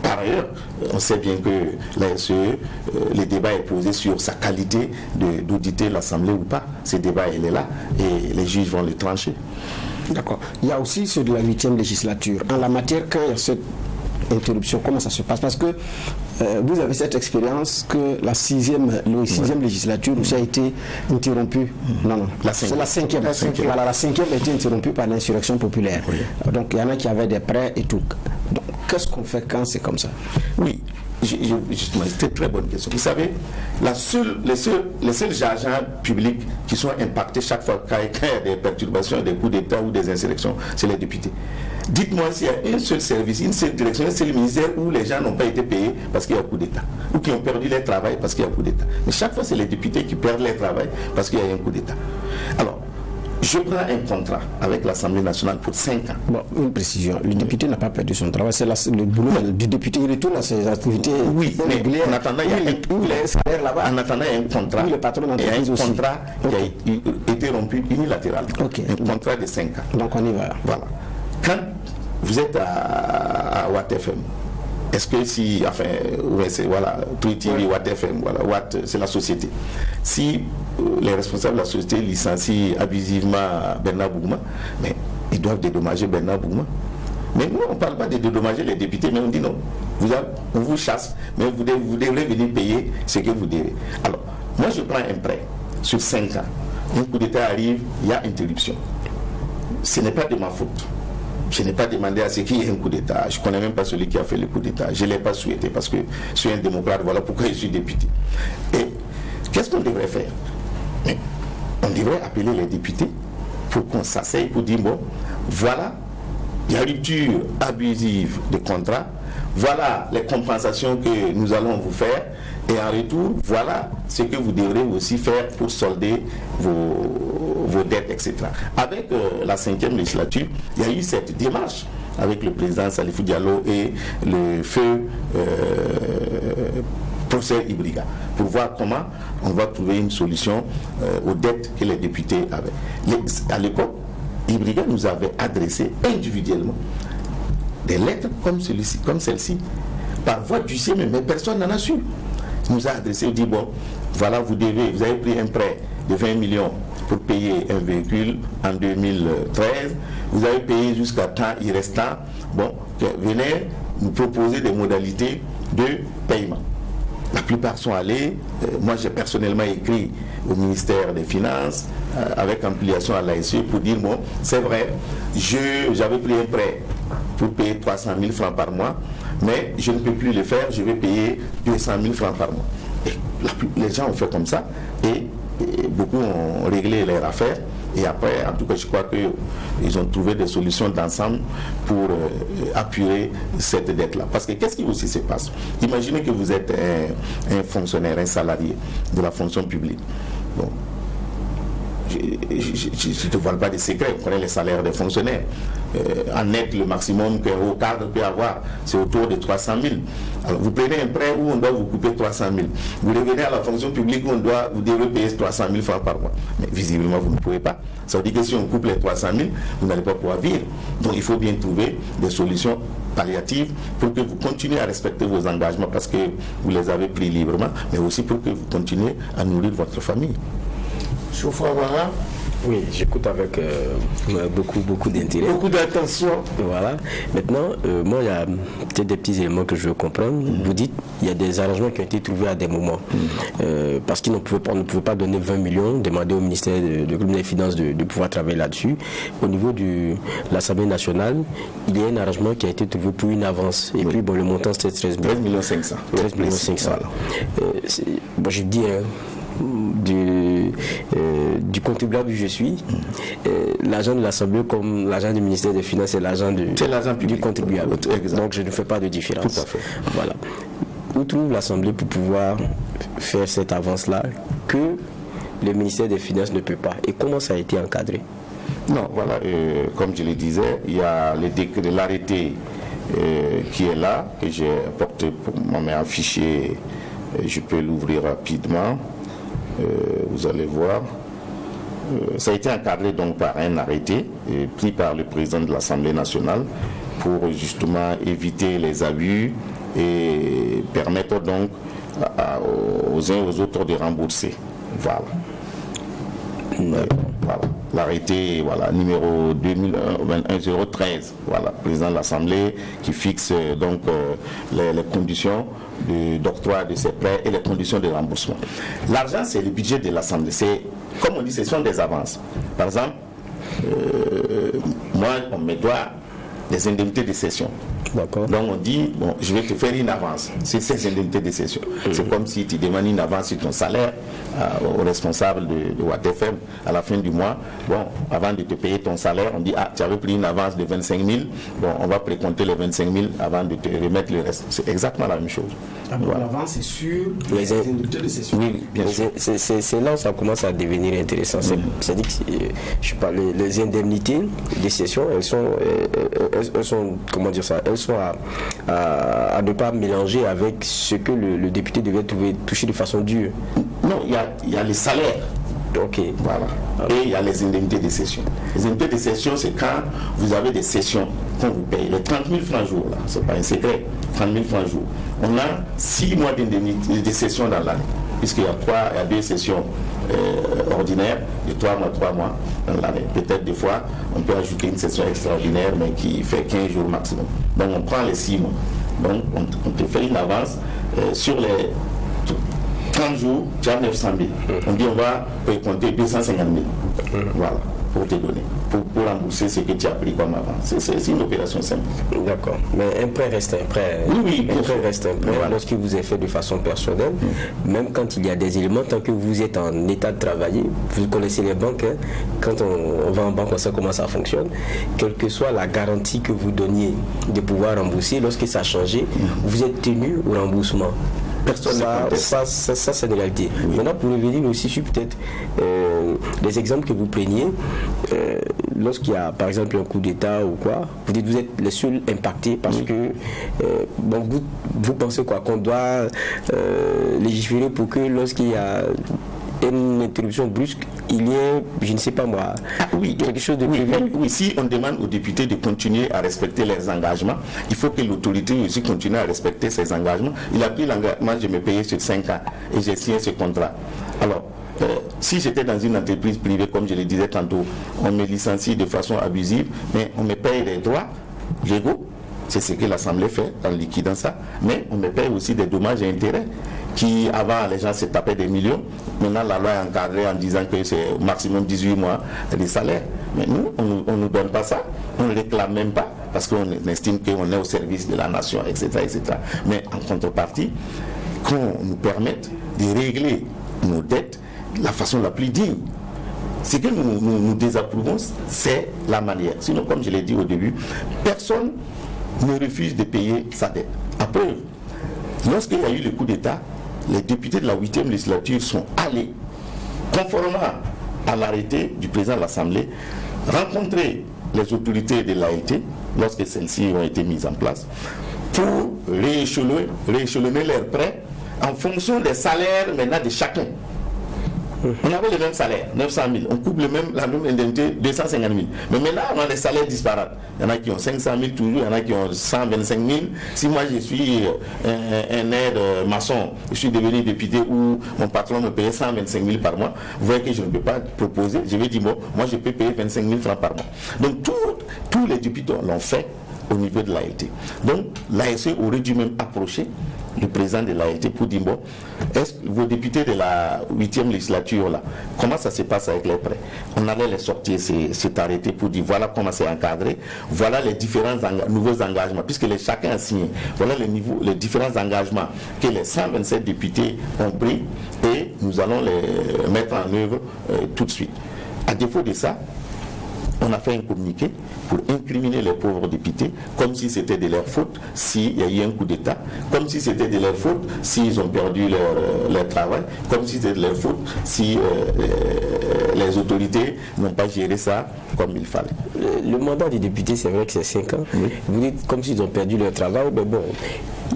Par ailleurs, on sait bien que la SE, le débat est posé sur sa qualité d'auditer l'Assemblée ou pas. Ce débat, il est là et les juges vont le trancher. D'accord. Il y a aussi ceux de la 8e législature. En la matière, quand il y a cette interruption, comment ça se passe? Parce que vous avez cette expérience que la 6e législature aussi a été interrompue. Non, c'est la 5e. Voilà, la 5e a été interrompue par l'insurrection populaire. Oui. Donc il y en a qui avaient des prêts et tout. Donc qu'est-ce qu'on fait quand c'est comme ça? Oui, justement, c'était une très bonne question. Vous savez, les seuls agents publics qui sont impactés chaque fois qu'il y a des perturbations, des coups d'État ou des insurrections, c'est les députés. Dites-moi s'il y a un seul service, une seule direction, un seul ministère où les gens n'ont pas été payés parce qu'il y a un coup d'État, ou qui ont perdu leur travail parce qu'il y a un coup d'État. Mais chaque fois, c'est les députés qui perdent leur travail parce qu'il y a un coup d'État. Alors, je prends un contrat avec l'Assemblée nationale pour 5 ans. Bon, une précision, le député n'a pas perdu son travail, c'est le boulot du député, il retourne à ses activités. Oui, mais en attendant, il y a un contrat. Oui, le patron d'entreprise aussi. Contrat qui a été rompu unilatéralement. Un contrat de 5 ans. Donc on y va. Voilà. Quand vous êtes à Watt FM, est-ce que si, enfin, voilà, Twitter, Watt FM, voilà, Watt, c'est la société. Si les responsables de la société licencient abusivement Bernard Bougma, mais ils doivent dédommager Bernard Bougma. Mais nous, on ne parle pas de dédommager les députés, mais on dit non. On vous chasse, mais vous devrez venir payer ce que vous devez. Alors, moi, je prends un prêt sur 5 ans. Un coup d'État arrive, il y a interruption. Ce n'est pas de ma faute. Je n'ai pas demandé à ce qu'il y ait un coup d'État. Je ne connais même pas celui qui a fait le coup d'État. Je ne l'ai pas souhaité parce que je suis un démocrate. Voilà pourquoi je suis député. Et qu'est-ce qu'on devrait faire? On devrait appeler les députés pour qu'on s'asseye, pour dire, bon, voilà la rupture abusive de contrat, voilà les compensations que nous allons vous faire, et en retour, voilà ce que vous devrez aussi faire pour solder vos dettes, etc. Avec la 5e législature, il y a eu cette démarche avec le président Salifou Diallo et le feu professeur Ibriga, pour voir comment on va trouver une solution aux dettes que les députés avaient. À l'époque, Ibriga nous avait adressé individuellement des lettres comme celle-ci, par voie du CME, mais personne n'en a su. Il nous a adressé, il dit, bon, voilà, vous avez pris un prêt de 20 millions pour payer un véhicule en 2013, vous avez payé jusqu'à temps il restant, bon, venez nous proposer des modalités de paiement. La plupart sont allés, moi j'ai personnellement écrit au ministère des Finances, avec ampliation à l'ASE pour dire, bon, c'est vrai, j'avais pris un prêt pour payer 300 000 francs par mois, mais je ne peux plus le faire, je vais payer 200 000 francs par mois. Et les gens ont fait comme ça, et beaucoup ont réglé leurs affaires, et après, en tout cas, je crois qu'ils ont trouvé des solutions d'ensemble pour apurer cette dette-là. Parce que qu'est-ce qui aussi se passe? Imaginez que vous êtes un fonctionnaire, un salarié de la fonction publique. Bon. Je ne te vole pas des secrets, on connaît les salaires des fonctionnaires. En net, le maximum qu'un haut cadre peut avoir, c'est autour de 300 000. Alors, vous prenez un prêt où on doit vous couper 300 000. Vous revenez à la fonction publique où vous devez payer 300 000 francs par mois. Mais visiblement, vous ne pouvez pas. Ça veut dire que si on coupe les 300 000, vous n'allez pas pouvoir vivre. Donc, il faut bien trouver des solutions palliatives pour que vous continuez à respecter vos engagements parce que vous les avez pris librement, mais aussi pour que vous continuez à nourrir votre famille. Choufouawara. Oui, j'écoute avec beaucoup d'intérêt. Beaucoup d'attention. Voilà. Maintenant, moi, il y a peut-être des petits éléments que je veux comprendre. Vous dites il y a des arrangements qui ont été trouvés à des moments. Parce qu'on ne pouvait pas donner 20 millions, demander au ministère des Finances de pouvoir travailler là-dessus. Au niveau de l'Assemblée nationale, il y a un arrangement qui a été trouvé pour une avance. Et puis, bon, le montant, c'était 13 millions 500. 13 millions 500. Bon, je dis... du contribuable que je suis, l'agent de l'Assemblée comme l'agent du ministère des Finances, c'est l'agent du contribuable. Donc je ne fais pas de différence. Tout à fait. Voilà. Où trouve l'Assemblée pour pouvoir faire cette avance-là que le ministère des Finances ne peut pas? Et comment ça a été encadré? Non, voilà, comme je le disais, il y a l'arrêté qui est là, que j'ai apporté pour un fichier, je peux l'ouvrir rapidement, vous allez voir. Ça a été encadré donc par un arrêté pris par le président de l'Assemblée nationale pour justement éviter les abus et permettre donc aux uns et aux autres de rembourser. Voilà. Voilà. L'arrêté numéro 2001-013, président de l'Assemblée qui fixe donc les conditions d'octroi de ces prêts et les conditions de remboursement. L'argent, c'est le budget de l'Assemblée. C'est, comme on dit, ce sont des avances. Par exemple, moi, on me doit des indemnités de session. D'accord. Donc on dit, bon, je vais te faire une avance. C'est ces indemnités de session. C'est comme si tu demandes une avance sur ton salaire au responsable de WattFM à la fin du mois. Bon, avant de te payer ton salaire, on dit, ah, tu avais pris une avance de 25 000. Bon, on va précompter les 25 000 avant de te remettre le reste. C'est exactement la même chose. Voilà. L'avance est sur les indemnités de session. Oui, bien sûr. C'est là où ça commence à devenir intéressant. C'est-à-dire que je parlais, les indemnités de session, elles sont comment dire ça, elles sont à ne pas mélanger avec ce que le député devait toucher de façon dure. Non, il y a les salaires. Ok. Voilà. Et il y a les indemnités de session. Les indemnités de session, c'est quand vous avez des sessions qu'on vous paye. Les 30 000 francs jour, là, c'est pas un secret. 30 000 francs jour. On a 6 mois d'indemnité de session dans l'année. Puisqu'il y a 2 sessions ordinaires de 3 mois dans l'année. Peut-être des fois, on peut ajouter une session extraordinaire, mais qui fait 15 jours maximum. Donc on prend les 6 mois. Donc on te fait une avance sur les 30 jours, tu as 900 000. On dit on va compter 250 000. Voilà, pour te donner. Pour rembourser ce que tu as pris comme avance. C'est une opération simple. D'accord. Mais un prêt reste un prêt. Oui, un prêt reste un prêt. Voilà. Lorsqu'il vous est fait de façon personnelle, même quand il y a des éléments, tant que vous êtes en état de travailler, vous connaissez les banques, hein, quand on va en banque, on sait comment ça fonctionne. Quelle que soit la garantie que vous donniez de pouvoir rembourser, lorsque ça a changé, vous êtes tenu au remboursement. Ça c'est une réalité. Oui. Maintenant, pour revenir aussi sur peut-être les exemples que vous preniez, lorsqu'il y a par exemple un coup d'État ou quoi, vous dites que vous êtes les seuls impactés parce que vous pensez quoi, qu'on doit légiférer pour que lorsqu'il y a une interruption brusque, il y a, je ne sais pas moi, quelque chose de prévu. Oui, si on demande aux députés de continuer à respecter leurs engagements, il faut que l'autorité aussi continue à respecter ses engagements. Il a pris l'engagement de me payer sur 5 ans et j'ai signé ce contrat. Alors, si j'étais dans une entreprise privée, comme je le disais tantôt, on me licencie de façon abusive, mais on me paye des droits légaux. C'est ce que l'Assemblée fait en liquidant ça. Mais on me paye aussi des dommages et intérêts qui, avant, les gens se tapaient des millions. Maintenant, la loi est encadrée en disant que c'est au maximum 18 mois de salaire. Mais nous, on ne nous donne pas ça. On ne réclame même pas parce qu'on estime qu'on est au service de la nation, etc., etc. Mais en contrepartie, qu'on nous permette de régler nos dettes de la façon la plus digne. Ce que nous désapprouvons, c'est la manière. Sinon, comme je l'ai dit au début, personne ne refuse de payer sa dette. À preuve, lorsqu'il y a eu le coup d'État, les députés de la 8e législature sont allés, conformément à l'arrêté du président de l'Assemblée, rencontrer les autorités de l'ALT, lorsque celles-ci ont été mises en place, pour rééchelonner leurs prêts en fonction des salaires maintenant de chacun. On avait le même salaire, 900 000. On coupe la même indemnité, 250 000. Mais maintenant, on a des salaires disparates. Il y en a qui ont 500 000 toujours, il y en a qui ont 125 000. Si moi, je suis un aide maçon, je suis devenu député où mon patron me payait 125 000 par mois, vous voyez que je ne peux pas proposer. Je vais dire, bon, moi, je peux payer 25 000 francs par mois. Donc, tous les députés l'ont fait au niveau de l'ALT. Donc, l'ASE aurait dû même approcher le président de l'ALT pour dire, bon, est-ce que vos députés de la 8e législature, là, comment ça se passe avec les prêts? On allait les sortir cet arrêté pour dire, voilà comment c'est encadré, voilà les différents nouveaux engagements, puisque chacun a signé, voilà les différents engagements que les 127 députés ont pris et nous allons les mettre en œuvre tout de suite. À défaut de ça, on a fait un communiqué pour incriminer les pauvres députés, comme si c'était de leur faute s'il y a eu un coup d'État, comme si c'était de leur faute s'ils ont perdu leur travail, comme si c'était de leur faute si les autorités n'ont pas géré ça comme il fallait. Le mandat des députés, c'est vrai que c'est 5 ans. Oui. Vous dites comme s'ils ont perdu leur travail, mais bon,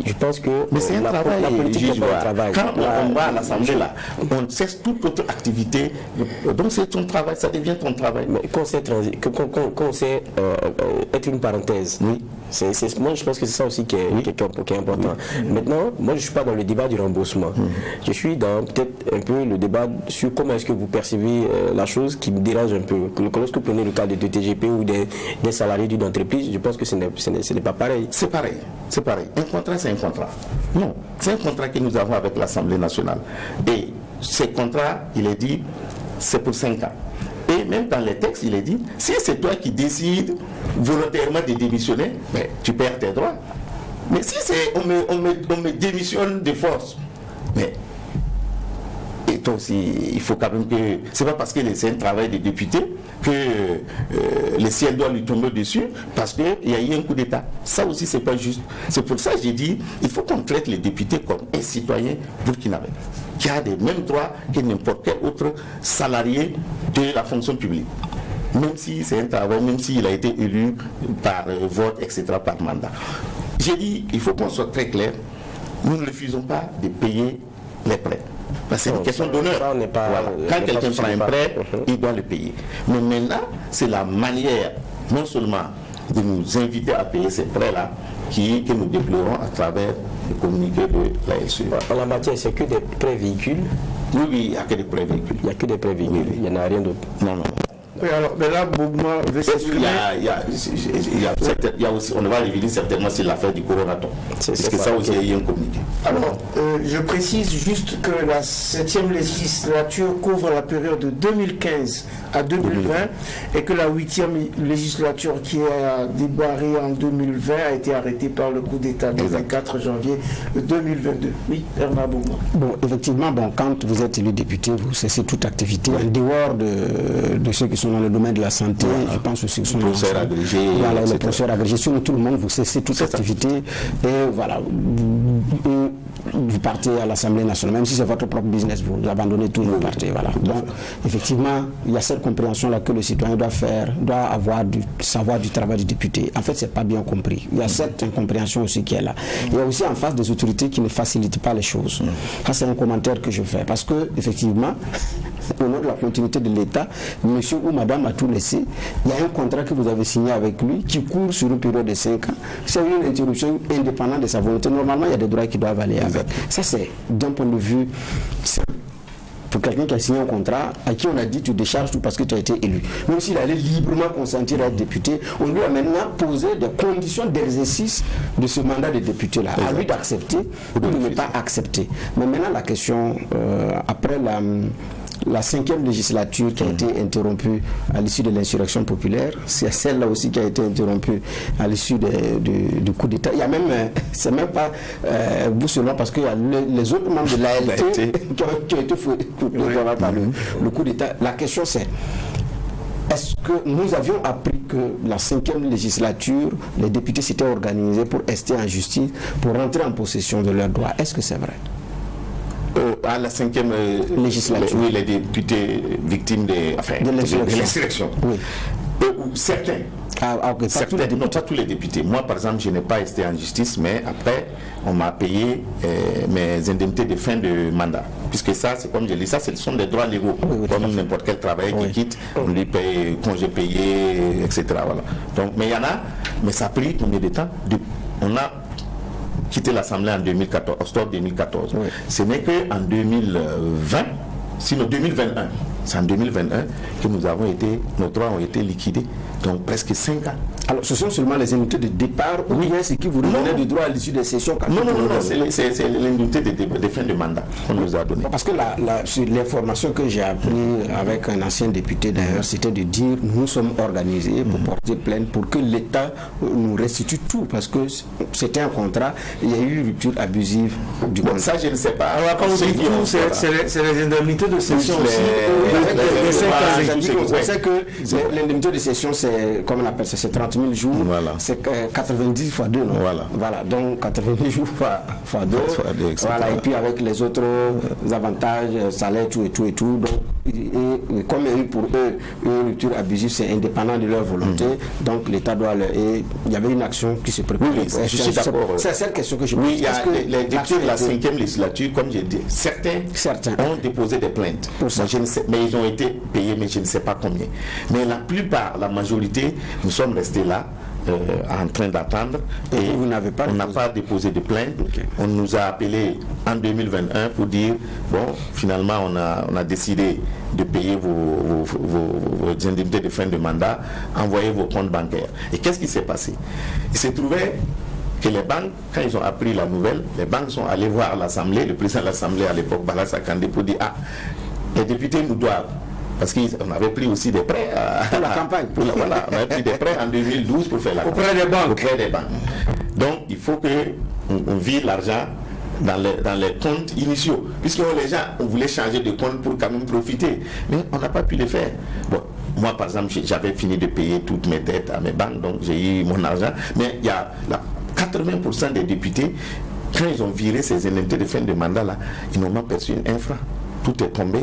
je pense que mais c'est un travail, la politique n'est pas un travail. Quand on va à l'Assemblée, là, on cesse toute autre activité, donc c'est ton travail, ça devient ton travail. Mais qu'on sait être une parenthèse, oui. Moi je pense que c'est ça aussi qui est important. Maintenant, moi je ne suis pas dans le débat du remboursement. Je suis dans peut-être un peu le débat sur comment est-ce que vous percevez la chose qui me dérange un peu. Lorsque vous prenez le cas de TGP ou des salariés d'une entreprise, je pense que ce n'est pas pareil. C'est pareil. Un contrat, c'est un contrat. Non, c'est un contrat que nous avons avec l'Assemblée nationale. Et ce contrat, il est dit, c'est pour 5 ans. Et même dans les textes, il est dit, si c'est toi qui décides volontairement de démissionner, ben, tu perds tes droits. Mais si c'est on me démissionne de force, mais et toi aussi, il faut quand même que c'est pas parce que c'est un travail des députés que le ciel doit lui tomber dessus parce qu'il y a eu un coup d'État. Ça aussi, c'est pas juste. C'est pour ça que j'ai dit, il faut qu'on traite les députés comme un citoyen burkinabé qui a les mêmes droits que n'importe quel autre salarié de la fonction publique. Même si c'est un travail, même s'il a été élu par vote, etc., par mandat. J'ai dit, il faut qu'on soit très clair, nous ne refusons pas de payer les prêts. Parce que c'est une question d'honneur. Voilà. Quand quelqu'un prend un prêt, il doit le payer. Mais maintenant, c'est la manière, non seulement de nous inviter à payer ces prêts-là, que nous déplorons à travers le communiqué de la LCE. En la matière, c'est que des prêts véhicules. Oui, il n'y a que des prêts véhicules. Il n'y a que des prêts véhicules. Il n'y en a rien d'autre. Non. Oui, alors, mais là, Bougma veut s'exprimer. Il y a aussi, on va revenir certainement sur l'affaire du coronaton. Parce que ça aussi, il y a eu un communiqué. Alors, je précise juste que la 7e législature couvre la période de 2015 à 2020 et que la 8e législature qui a débarré en 2020 a été arrêtée par le coup d'État le 24 janvier 2022. Oui, Bernard Bougma. Bon, effectivement, quand vous êtes élu député, vous cessez toute activité en dehors de ceux qui sont dans le domaine de la santé, je pense aussi que sont professeurs agrégés, voilà, les professeurs agrégés, sur tout le monde, vous cessez toute activité et voilà, vous partez à l'Assemblée nationale, même si c'est votre propre business, vous abandonnez tout, vous partez, voilà. Donc, effectivement, il y a cette compréhension-là que le citoyen doit avoir du savoir du travail du député. En fait, c'est pas bien compris. Il y a cette incompréhension aussi qui est là. Il y a aussi en face des autorités qui ne facilitent pas les choses. Ça, c'est un commentaire que je fais, parce que, effectivement, au nom de la continuité de l'État, monsieur ou madame a tout laissé. Il y a un contrat que vous avez signé avec lui qui court sur une période de 5 ans. C'est une interruption indépendante de sa volonté. Normalement, il y a des droits qui doivent aller avec. Ça, c'est d'un point de vue pour quelqu'un qui a signé un contrat, à qui on a dit tu décharges tout parce que tu as été élu. Même s'il allait librement consentir à être député, on lui a maintenant posé des conditions d'exercice de ce mandat de député-là. À lui d'accepter ou de ne pas accepter. Mais maintenant, la question, après la 5e législature qui a été interrompue à l'issue de l'insurrection populaire, c'est celle-là aussi qui a été interrompue à l'issue du coup d'État. Il y a même, c'est même pas vous seulement parce qu'il y a les autres membres de l'ALT qui ont été fouettés par le coup d'État. La question c'est, est-ce que nous avions appris que la 5e législature, les députés s'étaient organisés pour rester en justice, pour rentrer en possession de leurs droits? Est-ce que c'est vrai? À la 5e législature, oui, les députés victimes de l'insurrection. Oui. Certains. Non, pas tous les députés. Moi, par exemple, je n'ai pas été en justice, mais après, on m'a payé mes indemnités de fin de mandat. Puisque ça, c'est comme je dis, ça, ce sont des droits légaux. Comme n'importe quel travailleur qui quitte, on lui paye congé payé, etc. Voilà. Donc, mais il y en a, mais ça a pris combien de temps? On a quitté l'Assemblée en 2014, octobre 2014. Oui. Ce n'est qu'en 2020, sinon 2021, c'est en 2021 que nos droits ont été liquidés. Donc presque 5 ans. Alors ce sont seulement les indemnités de départ ou bien ce qui vous revenait du droit à l'issue des sessions? Non, c'est l'indemnité de fin de mandat qu'on nous a donné. Parce que l'information que j'ai appris avec un ancien député d'ailleurs, c'était de dire nous sommes organisés pour porter plainte pour que l'État nous restitue tout, parce que c'était un contrat, il y a eu une rupture abusive du contrat. Ça je ne sais pas. Alors quand vous dites tout, c'est les indemnités de session aussi. On sait que l'indemnité de session, c'est, comme on appelle ça, c'est 30 000 jours. Voilà. C'est 90 fois 2, non? Voilà. Donc 90 jours fois 2. Voilà. Et puis avec les autres avantages, salaire, tout. Donc, et comme pour eux, une rupture abusive, c'est indépendant de leur volonté. Donc l'État doit et il y avait une action qui se prépare. Oui, je suis d'accord. C'est la seule question que je pose. Oui, il y a les députés de la 5e législature, comme j'ai dit, certains ont déposé des plaintes. Moi, je ne sais, mais ils ont été payés, mais je ne sais pas combien. Mais la plupart, la majorité, nous sommes restés là. En train d'attendre et vous n'avez pas on n'a pas déposé de plainte. On nous a appelé en 2021 pour dire finalement on a décidé de payer vos indemnités de fin de mandat, envoyez vos comptes bancaires. Et qu'est-ce qui s'est passé? Il s'est trouvé que les banques, quand ils ont appris la nouvelle, les banques sont allées voir l'Assemblée, le président de l'Assemblée à l'époque, Bala Sakandé, pour dire les députés nous doivent. Parce qu'on avait pris aussi des prêts pour la campagne. Voilà, on avait pris des prêts en 2012 pour faire la campagne. Auprès des banques. Donc, il faut qu'on vire l'argent dans les comptes initiaux. Puisque les gens, on voulait changer de compte pour quand même profiter. Mais on n'a pas pu le faire. Bon, moi, par exemple, j'avais fini de payer toutes mes dettes à mes banques, donc j'ai eu mon argent. Mais il y a 80% des députés, quand ils ont viré ces indemnités de fin de mandat, là, ils n'ont pas perçu un franc. Tout est tombé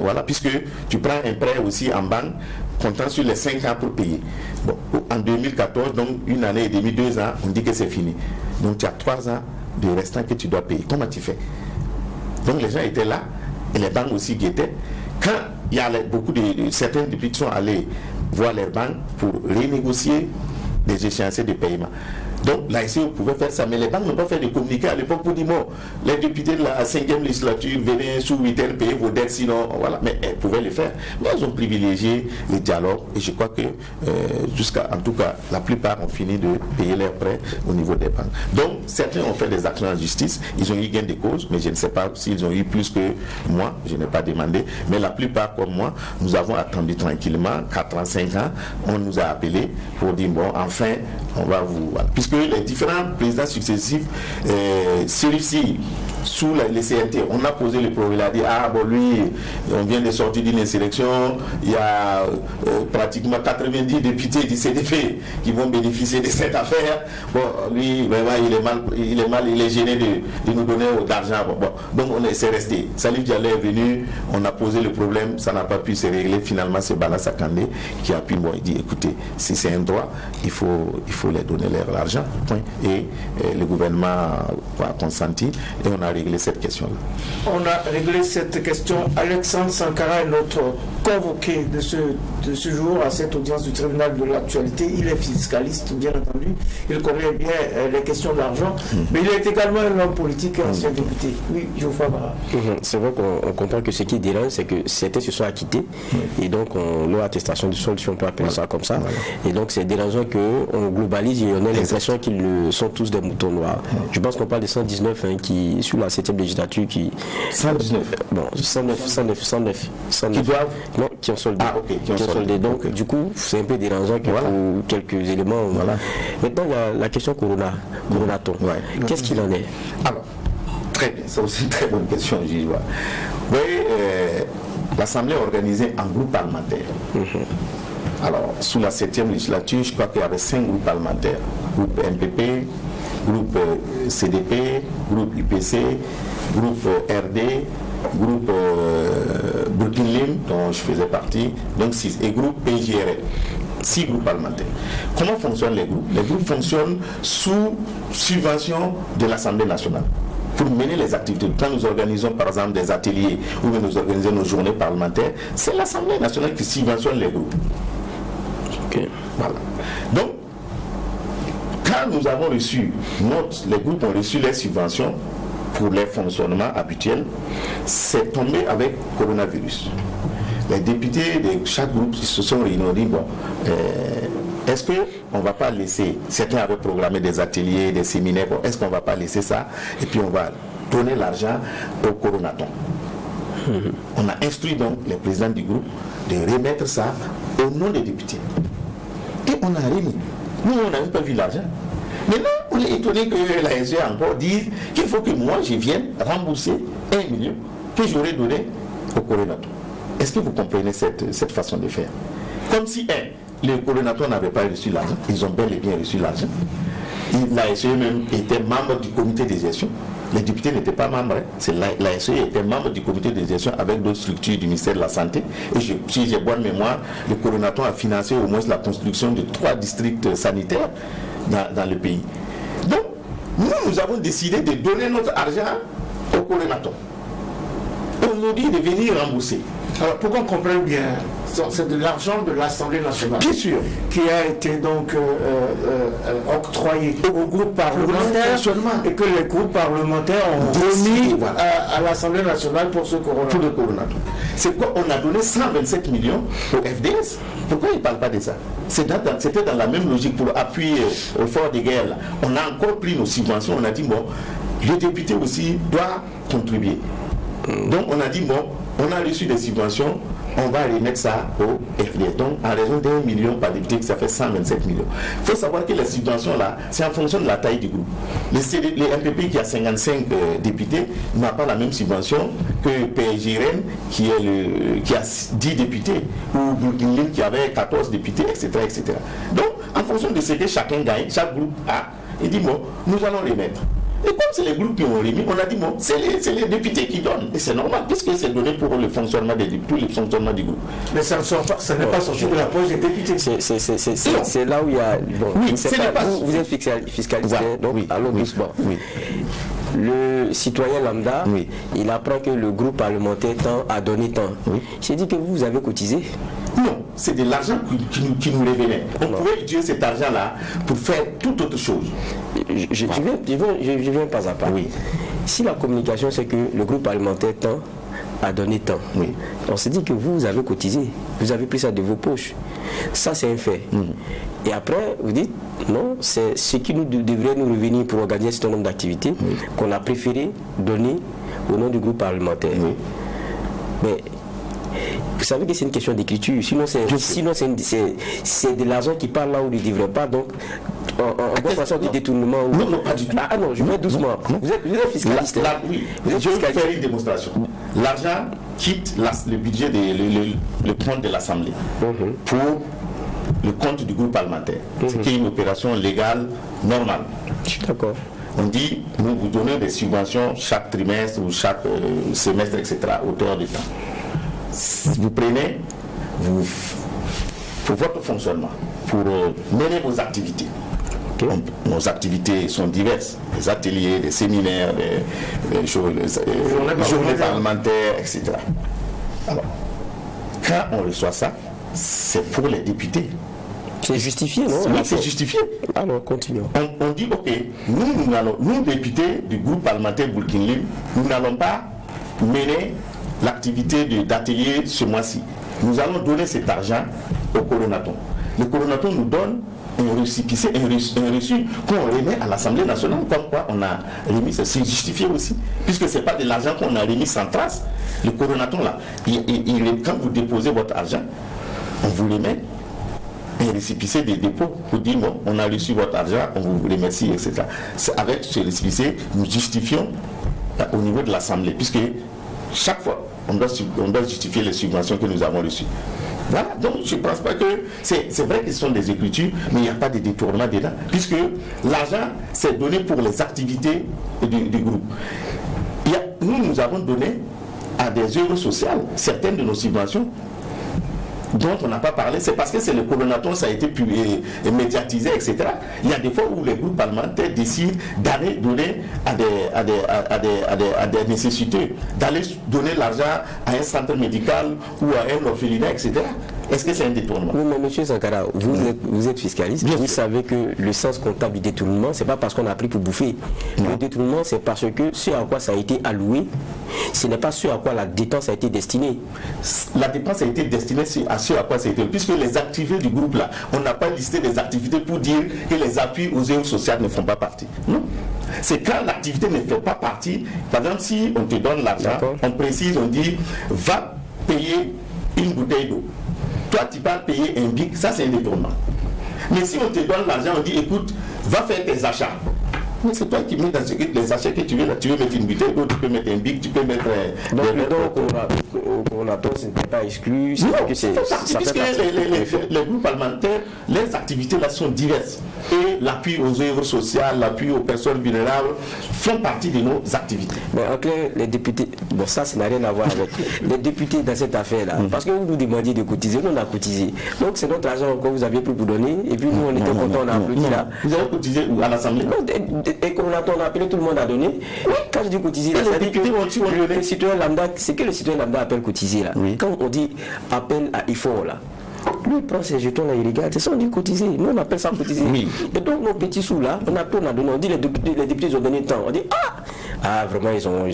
voilà, puisque tu prends un prêt aussi en banque comptant sur les 5 ans pour payer. Bon, en 2014, donc une année et demie, 2 ans, on dit que c'est fini. Donc tu as 3 ans de restant que tu dois payer. Comment tu fais? Donc les gens étaient là et les banques aussi guettaient. Quand il y a certains députés qui sont allés voir les banques pour renégocier des échéanciers de paiement. Donc la SCO pouvait faire ça, mais les banques n'ont pas fait de communiqué à l'époque pour dire les députés de la 5e législature venaient sous 8 heures payer vos dettes, sinon voilà, mais elles pouvaient le faire. Mais elles ont privilégié le dialogue et je crois que en tout cas, la plupart ont fini de payer leurs prêts au niveau des banques. Donc certains ont fait des actions en justice, ils ont eu gain de cause, mais je ne sais pas s'ils ont eu plus que moi, je n'ai pas demandé, mais la plupart comme moi, nous avons attendu tranquillement, 4 ans, 5 ans, on nous a appelés pour dire enfin, on va vous... Voilà. Puisque les différents présidents successifs, celui-ci, sous les CNT, on a posé le problème, il a dit, lui, on vient de sortir d'une insurrection, il y a pratiquement 90 députés du CDP qui vont bénéficier de cette affaire. Bon, lui, vraiment, il est gêné de nous donner d'argent. Donc, c'est resté. Salif Diallo est venu, on a posé le problème, ça n'a pas pu se régler. Finalement, c'est Bala Sakandé qui a pu, il dit, écoutez, si c'est un droit, il faut les donner leur argent. Point. Et le gouvernement a consenti et on a réglé cette question-là. On a réglé cette question. Alexandre Sankara est notre convoqué de ce jour à cette audience du tribunal de l'actualité. Il est fiscaliste, bien entendu. Il connaît bien les questions d'argent, mais il est également un homme politique et ancien député. Oui, Geoffroy Bara. C'est vrai qu'on comprend que ce qui dérange, c'est que certains se sont acquittés et donc leur attestation de solde, si on peut appeler ça comme ça. Voilà. Et donc c'est dérangeant qu'on globalise et on a l'impression qu'ils sont tous des moutons noirs. Je pense qu'on parle de 119 qui, sur la 7e législature, qui... 119 Bon, 109. Qui doivent... Non, qui ont soldé. Qui ont soldé. Donc, du coup, c'est un peu dérangeant que pour quelques éléments. Voilà. Maintenant, il y a la question Coronaton. Qu'est-ce qu'il en est? Alors, très bien. C'est aussi une très bonne question, juge. Vous voyez, l'Assemblée est organisée en groupe parlementaire. Alors, sous la 7e législature, je crois qu'il y avait 5 groupes parlementaires. Groupe MPP, groupe CDP, groupe UPC, groupe RD, groupe Burkinlim, dont je faisais partie, donc 6, et groupe PJRL. 6 groupes parlementaires. Comment fonctionnent les groupes? Les groupes fonctionnent sous subvention de l'Assemblée nationale. Pour mener les activités, quand nous organisons par exemple des ateliers ou nous organisons nos journées parlementaires, c'est l'Assemblée nationale qui subventionne les groupes. Voilà. Donc, quand nous avons reçu, les groupes ont reçu les subventions pour les fonctionnements habituels, c'est tombé avec coronavirus. Les députés de chaque groupe se sont réunis, est-ce qu'on ne va pas laisser, certains avaient programmé des ateliers, des séminaires, est-ce qu'on ne va pas laisser ça et puis on va donner l'argent au coronaton? On a instruit donc les présidents du groupe de remettre ça au nom des députés. Et on a remis. Nous, on n'a même pas vu l'argent. Maintenant, on est étonné que la SG encore dise qu'il faut que moi, je vienne rembourser 1 million que j'aurais donné au coordonnateur. Est-ce que vous comprenez cette façon de faire? Comme si les coordonnateurs n'avaient pas reçu l'argent, ils ont bel et bien reçu l'argent. La SE même était membre du comité de gestion. Les députés n'étaient pas membres. La SE était membre du comité de gestion avec d'autres structures du ministère de la Santé. Et si j'ai bonne mémoire, le coordonnateur a financé au moins la construction de 3 districts sanitaires dans le pays. Donc, nous avons décidé de donner notre argent au coordonnateur. On nous dit de venir rembourser. Alors, pour qu'on comprenne bien, c'est de l'argent de l'Assemblée nationale. Bien sûr. Qui a été donc octroyé au groupe parlementaire et que les groupes parlementaires ont remis à l'Assemblée nationale pour ce coordonnateur. Pour le coordonnateur. C'est quoi? On a donné 127 millions au FDS. Pourquoi ils ne parlent pas de ça? C'était dans la même logique pour appuyer au fort de guerre. Là. On a encore pris nos subventions. On a dit, bon, le député aussi doit contribuer. Donc on a dit, bon, on a reçu des subventions, on va remettre ça au FDS. Donc, en raison d'1 million par député, ça fait 127 millions. Il faut savoir que les subventions là, c'est en fonction de la taille du groupe. Les MPP qui a 55 députés n'a pas la même subvention que PSGRN qui a 10 députés, ou Burkina qui avait 14 députés, etc., etc. Donc, en fonction de ce que chacun gagne, chaque groupe a, il dit, bon, nous allons remettre. Et comme c'est les groupes qui ont remis, on a dit, bon, c'est les députés qui donnent. Et c'est normal, puisque c'est donné pour le fonctionnement des députés, tout le fonctionnement du groupe. Mais ça n'est pas sorti de la poche des députés. C'est là où il y a... Bon, oui, vous êtes fiscaliste, donc oui, allons doucement. Oui. Le citoyen lambda, oui, il apprend que le groupe parlementaire a donné tant. Oui. J'ai dit que vous avez cotisé. Non, c'est de l'argent qui nous revenait. On pouvait utiliser cet argent-là pour faire toute autre chose. Je viens pas à pas. Oui. Si la communication, c'est que le groupe parlementaire tant a donné tant, oui, on s'est dit que vous avez cotisé, vous avez pris ça de vos poches. Ça, c'est un fait. Et après, vous dites, non, c'est ce qui devrait nous revenir pour organiser un certain nombre d'activités qu'on a préféré donner au nom du groupe parlementaire. Mais vous savez que c'est une question d'écriture. Sinon, c'est de l'argent qui part là où il ne devrait pas. Donc, en bonne façon de détournement. Non, pas du tout. Ah non, je vais doucement. Vous êtes fiscaliste. Oui, je vais faire une démonstration. L'argent quitte le budget, le compte de l'Assemblée pour le compte du groupe parlementaire. C'est une opération légale normale. Je suis d'accord. On dit, nous vous donnons des subventions chaque trimestre ou chaque semestre, etc., hauteur de temps. Vous prenez pour votre fonctionnement, pour mener vos activités. Nos activités sont diverses, des ateliers, des séminaires, des journées parlementaires, etc. Alors, quand on reçoit ça, c'est pour les députés. C'est justifié, non? Oui, c'est justifié. Alors, continuons. On dit, ok, nous députés du groupe parlementaire Burkina, nous n'allons pas mener l'activité d'atelier ce mois-ci. Nous allons donner cet argent au coordonnateur. Le coordonnateur nous donne un reçu qu'on remet à l'Assemblée nationale, comme quoi on a remis, c'est justifié aussi, puisque ce n'est pas de l'argent qu'on a remis sans trace. Le coordonnateur là, quand vous déposez votre argent, on vous remet un récépissé de dépôt pour dire bon, on a reçu votre argent, on vous remercie, etc. Avec ce récépissé, nous justifions au niveau de l'Assemblée, puisque chaque fois, on doit justifier les subventions que nous avons reçues. Voilà, donc je ne pense pas que c'est vrai que ce sont des écritures, mais il n'y a pas de détournement dedans, puisque l'argent, c'est donné pour les activités du groupe. Nous avons donné à des œuvres sociales certaines de nos subventions dont on n'a pas parlé, c'est parce que c'est le coordonnateur, ça a été publié, médiatisé, etc. Il y a des fois où les groupes parlementaires décident d'aller donner à des nécessités, d'aller donner l'argent à un centre médical ou à un orphelinat, etc. Est-ce que c'est un détournement? Oui, mais M. Sankara, vous êtes fiscaliste, bien vous sûr. Savez que le sens comptable du détournement, ce n'est pas parce qu'on a pris pour bouffer. Non. Le détournement, c'est parce que ce à quoi ça a été alloué, ce n'est pas ce à quoi la dépense a été destinée. La dépense a été destinée à ce à quoi ça a été, puisque les activités du groupe là, on n'a pas listé des activités pour dire que les appuis aux œuvres sociales ne font pas partie. Non. C'est quand l'activité ne fait pas partie, par exemple, si on te donne l'argent, on précise, on dit, va payer une bouteille d'eau. Toi, tu vas payer un bic, ça c'est un détournement. Mais si on te donne l'argent, on dit, écoute, va faire tes achats. Mais c'est toi qui mets dans les sachets que tu veux. Là, tu veux mettre une bouteille, tu peux mettre un bic, tu peux mettre. Donc, au Coronaton, ce n'est pas exclu. Non, que ça fait partie. Les groupes parlementaires, les activités là sont diverses. Et l'appui aux œuvres sociales, l'appui aux personnes vulnérables font partie de nos activités. Mais en clair, les députés, bon, ça n'a rien à voir avec les députés dans cette affaire-là. Parce que vous nous demandiez de cotiser, nous on a cotisé. Donc c'est notre argent que vous aviez pris pour donner. Et puis nous on était contents, on a applaudi là. Vous avez cotisé où? À l'Assemblée? Et Coronaton, on a appelé, tout le monde a donné. Oui. Quand je dis cotiser, ça veut dire que le citoyen lambda, c'est que le citoyen lambda appelle cotiser là. Oui. Quand on dit appel à effort là, lui il prend ses jetons là, il regarde, c'est ça on dit cotiser. Nous on appelle ça cotiser. Oui. Et donc nos petits sous là, on a donné, on dit les députés ont donné le temps. On dit vraiment ils ont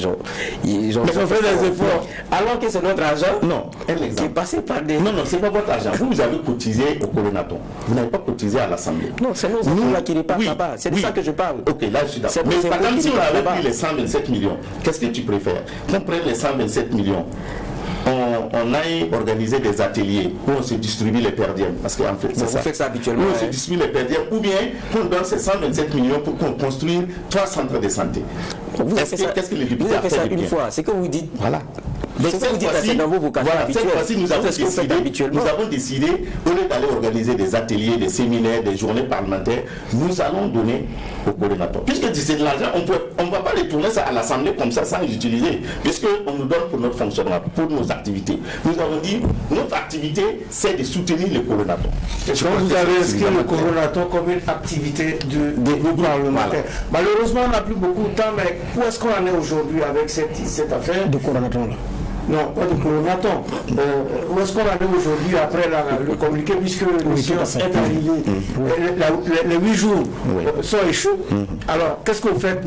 fait des efforts. Alors que c'est notre argent. Non, qui est passé par des. Non, c'est pas votre argent. Vous avez cotisé au Coronaton. Vous n'avez pas cotisé à l'Assemblée. Non, c'est nos argent là qui repartent là-bas. C'est de ça que je parle. Ok, là je suis d'accord. Mais par exemple, si on avait pris les 127 millions, qu'est-ce que tu préfères? Qu'on prenne les 127 millions, on aille organiser des ateliers où on se distribue les perdièmes. Parce qu'en fait, vous faites ça habituellement. Où on se distribue les perdièmes, ou bien qu'on donne ces 127 millions pour qu'on construise 3 centres de santé. Qu'est-ce que les députés ont fait ça une fois? C'est que vous dites. Voilà. Mais cette fois-ci, nous avons décidé, au lieu d'aller organiser des ateliers, des séminaires, des journées parlementaires, nous allons donner au Coronaton. Puisque c'est de l'argent, on ne va pas retourner ça à l'Assemblée comme ça sans l'utiliser, puisqu'on nous donne pour notre fonctionnement, pour nos activités. Nous avons dit, notre activité, c'est de soutenir le Coronaton. Donc vous avez inscrit le Coronaton comme une activité du groupe parlementaire. Voilà. Malheureusement, on n'a plus beaucoup de temps, mais où est-ce qu'on en est aujourd'hui avec cette affaire de Coronaton là? Non, pas de Coronaton. Où est-ce qu'on en est aujourd'hui après le communiqué, puisque l'échéance est arrivée, les 8 jours sont échus. Alors, qu'est-ce que vous faites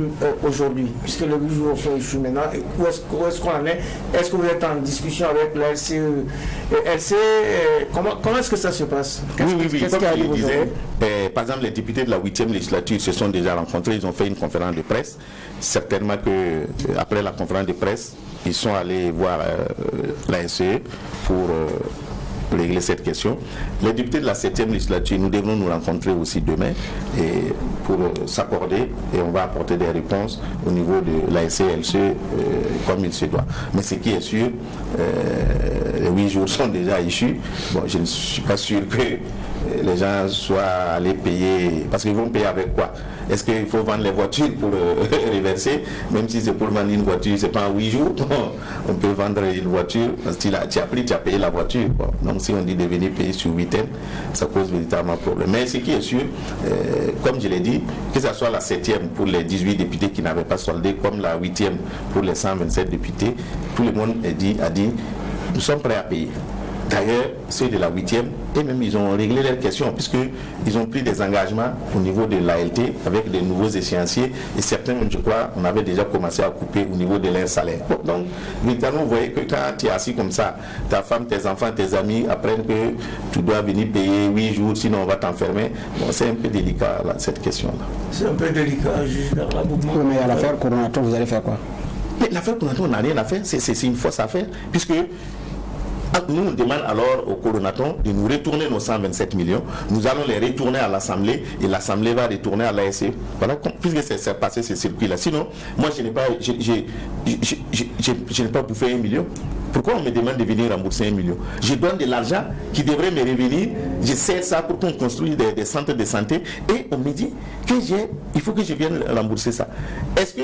aujourd'hui, puisque les 8 jours sont échus maintenant? Où est-ce qu'on en est? Est-ce que vous êtes en discussion avec la LCE? Comment est-ce que ça se passe? Oui. Comme je le disais, par exemple, les députés de la 8e législature se sont déjà rencontrés, ils ont fait une conférence de presse. Certainement qu'après la conférence de presse, ils sont allés voir la SE pour régler cette question. Les députés de la 7e législature, nous devons nous rencontrer aussi demain et pour s'accorder et on va apporter des réponses au niveau de la SE comme il se doit. Mais ce qui est sûr, les 8 jours sont déjà échus. Bon, je ne suis pas sûr que les gens soient allés payer, parce qu'ils vont payer avec quoi? Est-ce qu'il faut vendre les voitures pour reverser? Même si c'est pour vendre une voiture, c'est pas en 8 jours. On peut vendre une voiture, parce que tu as payé la voiture. Bon. Donc si on dit de venir payer sur 8 ans, ça pose véritablement problème. Mais ce qui est sûr, comme je l'ai dit, que ce soit la 7e pour les 18 députés qui n'avaient pas soldé, comme la 8e pour les 127 députés, tout le monde a dit, nous sommes prêts à payer. D'ailleurs, ceux de la 8e, et même ils ont réglé leurs questions, puisqu'ils ont pris des engagements au niveau de l'ALT avec des nouveaux échéanciers, et certains, je crois, on avait déjà commencé à couper au niveau de leur salaire. Bon, donc, véritablement, vous voyez que quand tu es assis comme ça, ta femme, tes enfants, tes amis apprennent que tu dois venir payer 8 jours, sinon on va t'enfermer. Bon, c'est un peu délicat, là, cette question-là. C'est un peu délicat, juge. Oui, mais à l'affaire Coronaton, vous allez faire quoi? Mais l'affaire Coronaton, on n'a rien à faire, c'est une fausse affaire, puisque nous, on demande alors au Coronaton de nous retourner nos 127 millions. Nous allons les retourner à l'Assemblée et l'Assemblée va retourner à l'ASE. Voilà, puisque c'est passé ce circuit-là. Sinon, moi, je n'ai pas bouffé 1 million. Pourquoi on me demande de venir rembourser 1 million? Je donne de l'argent qui devrait me revenir. Je sers ça pour qu'on construise des centres de santé. Et on me dit il faut que je vienne rembourser ça. Est-ce que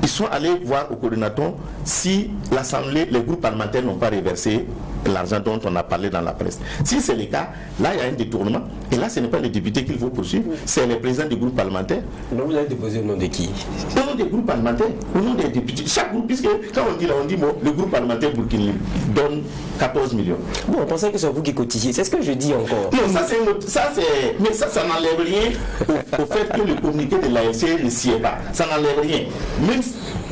ils sont allés voir au Coronaton si l'Assemblée, les groupes parlementaires n'ont pas reversé l'argent dont on a parlé dans la presse. Si c'est le cas, là il y a un détournement. Et là ce n'est pas les députés qu'il faut poursuivre, c'est les présidents des groupes parlementaires. Donc vous avez déposé au nom de qui? Au nom des groupes parlementaires, au nom des députés. Chaque groupe, puisque quand on dit là, on dit bon, le groupe parlementaire burkinabé donne 14 millions. Bon, on pensait que c'est vous qui cotisiez. C'est ce que je dis encore. Non, mais ça n'enlève rien au fait que le communiqué de l'AFC ne s'y est pas. Ça n'enlève rien. Même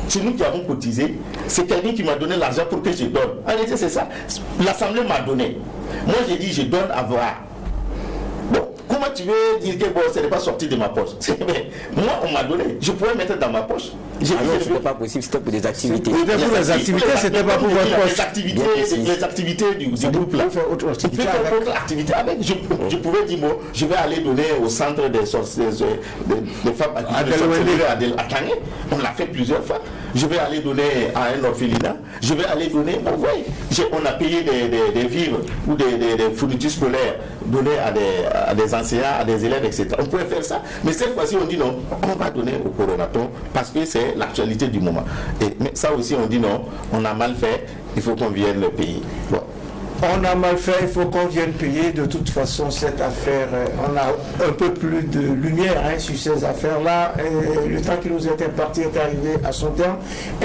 c'est nous qui avons cotisé, c'est quelqu'un qui m'a donné l'argent pour que je donne. En réalité, c'est ça. L'Assemblée m'a donné. Moi, j'ai dit, je donne à voir. Bon, comment Comment tu veux dire que bon, ce n'est pas sorti de ma poche? Mais moi, on m'a donné. Je pouvais mettre dans ma poche. Ce n'était pas possible, c'était pour des activités. C'était pour les activités, c'était pas pour votre poche. Les activités du groupe là. Faire autre Tu peux faire autre activité avec. Je pouvais dire, bon, je vais aller donner au centre des femmes à Tané. On l'a fait plusieurs fois. Je vais aller donner à un orphelinat. Je vais aller donner. Bon, ouais. On a payé des vivres ou des fournitures scolaires données à des enseignants, à des élèves, etc. On pouvait faire ça. Mais cette fois-ci, on dit non, on va donner au coronaton parce que c'est l'actualité du moment. Mais ça aussi, on dit non, on a mal fait, il faut qu'on vienne le payer. Bon. On a mal fait, il faut qu'on vienne payer. De toute façon, cette affaire, on a un peu plus de lumière sur ces affaires-là. Le temps qui nous est imparti est arrivé à son terme.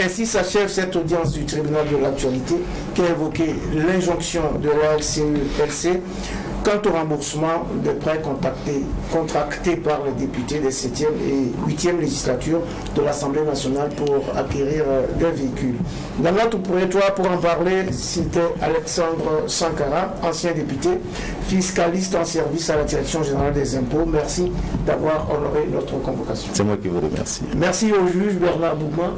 Ainsi s'achève cette audience du tribunal de l'actualité qui a évoqué l'injonction de la LCE-LC quant au remboursement des prêts contractés par les députés des 7e et 8e législatures de l'Assemblée nationale pour acquérir des véhicules. Dans notre territoire, pour en parler, c'était Alexandre Sankara, ancien député, fiscaliste en service à la Direction générale des impôts. Merci d'avoir honoré notre convocation. C'est moi qui vous remercie. Merci au juge Bernard Bougman.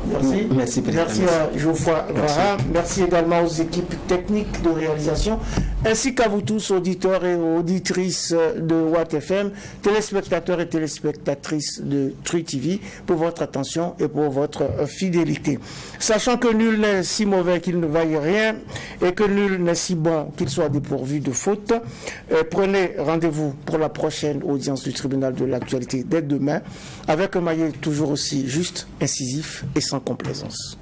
Merci. Merci à Geoffroy Vara. Merci également aux équipes techniques de réalisation, ainsi qu'à vous tous, auditeurs et auditrices de Watt FM, téléspectateurs et téléspectatrices de True TV, pour votre attention et pour votre fidélité. Sachant que nul n'est si mauvais qu'il ne vaille rien et que nul n'est si bon qu'il soit dépourvu de faute, prenez rendez-vous pour la prochaine audience du tribunal de l'actualité dès demain, avec un maillet toujours aussi juste, incisif et sans complaisance.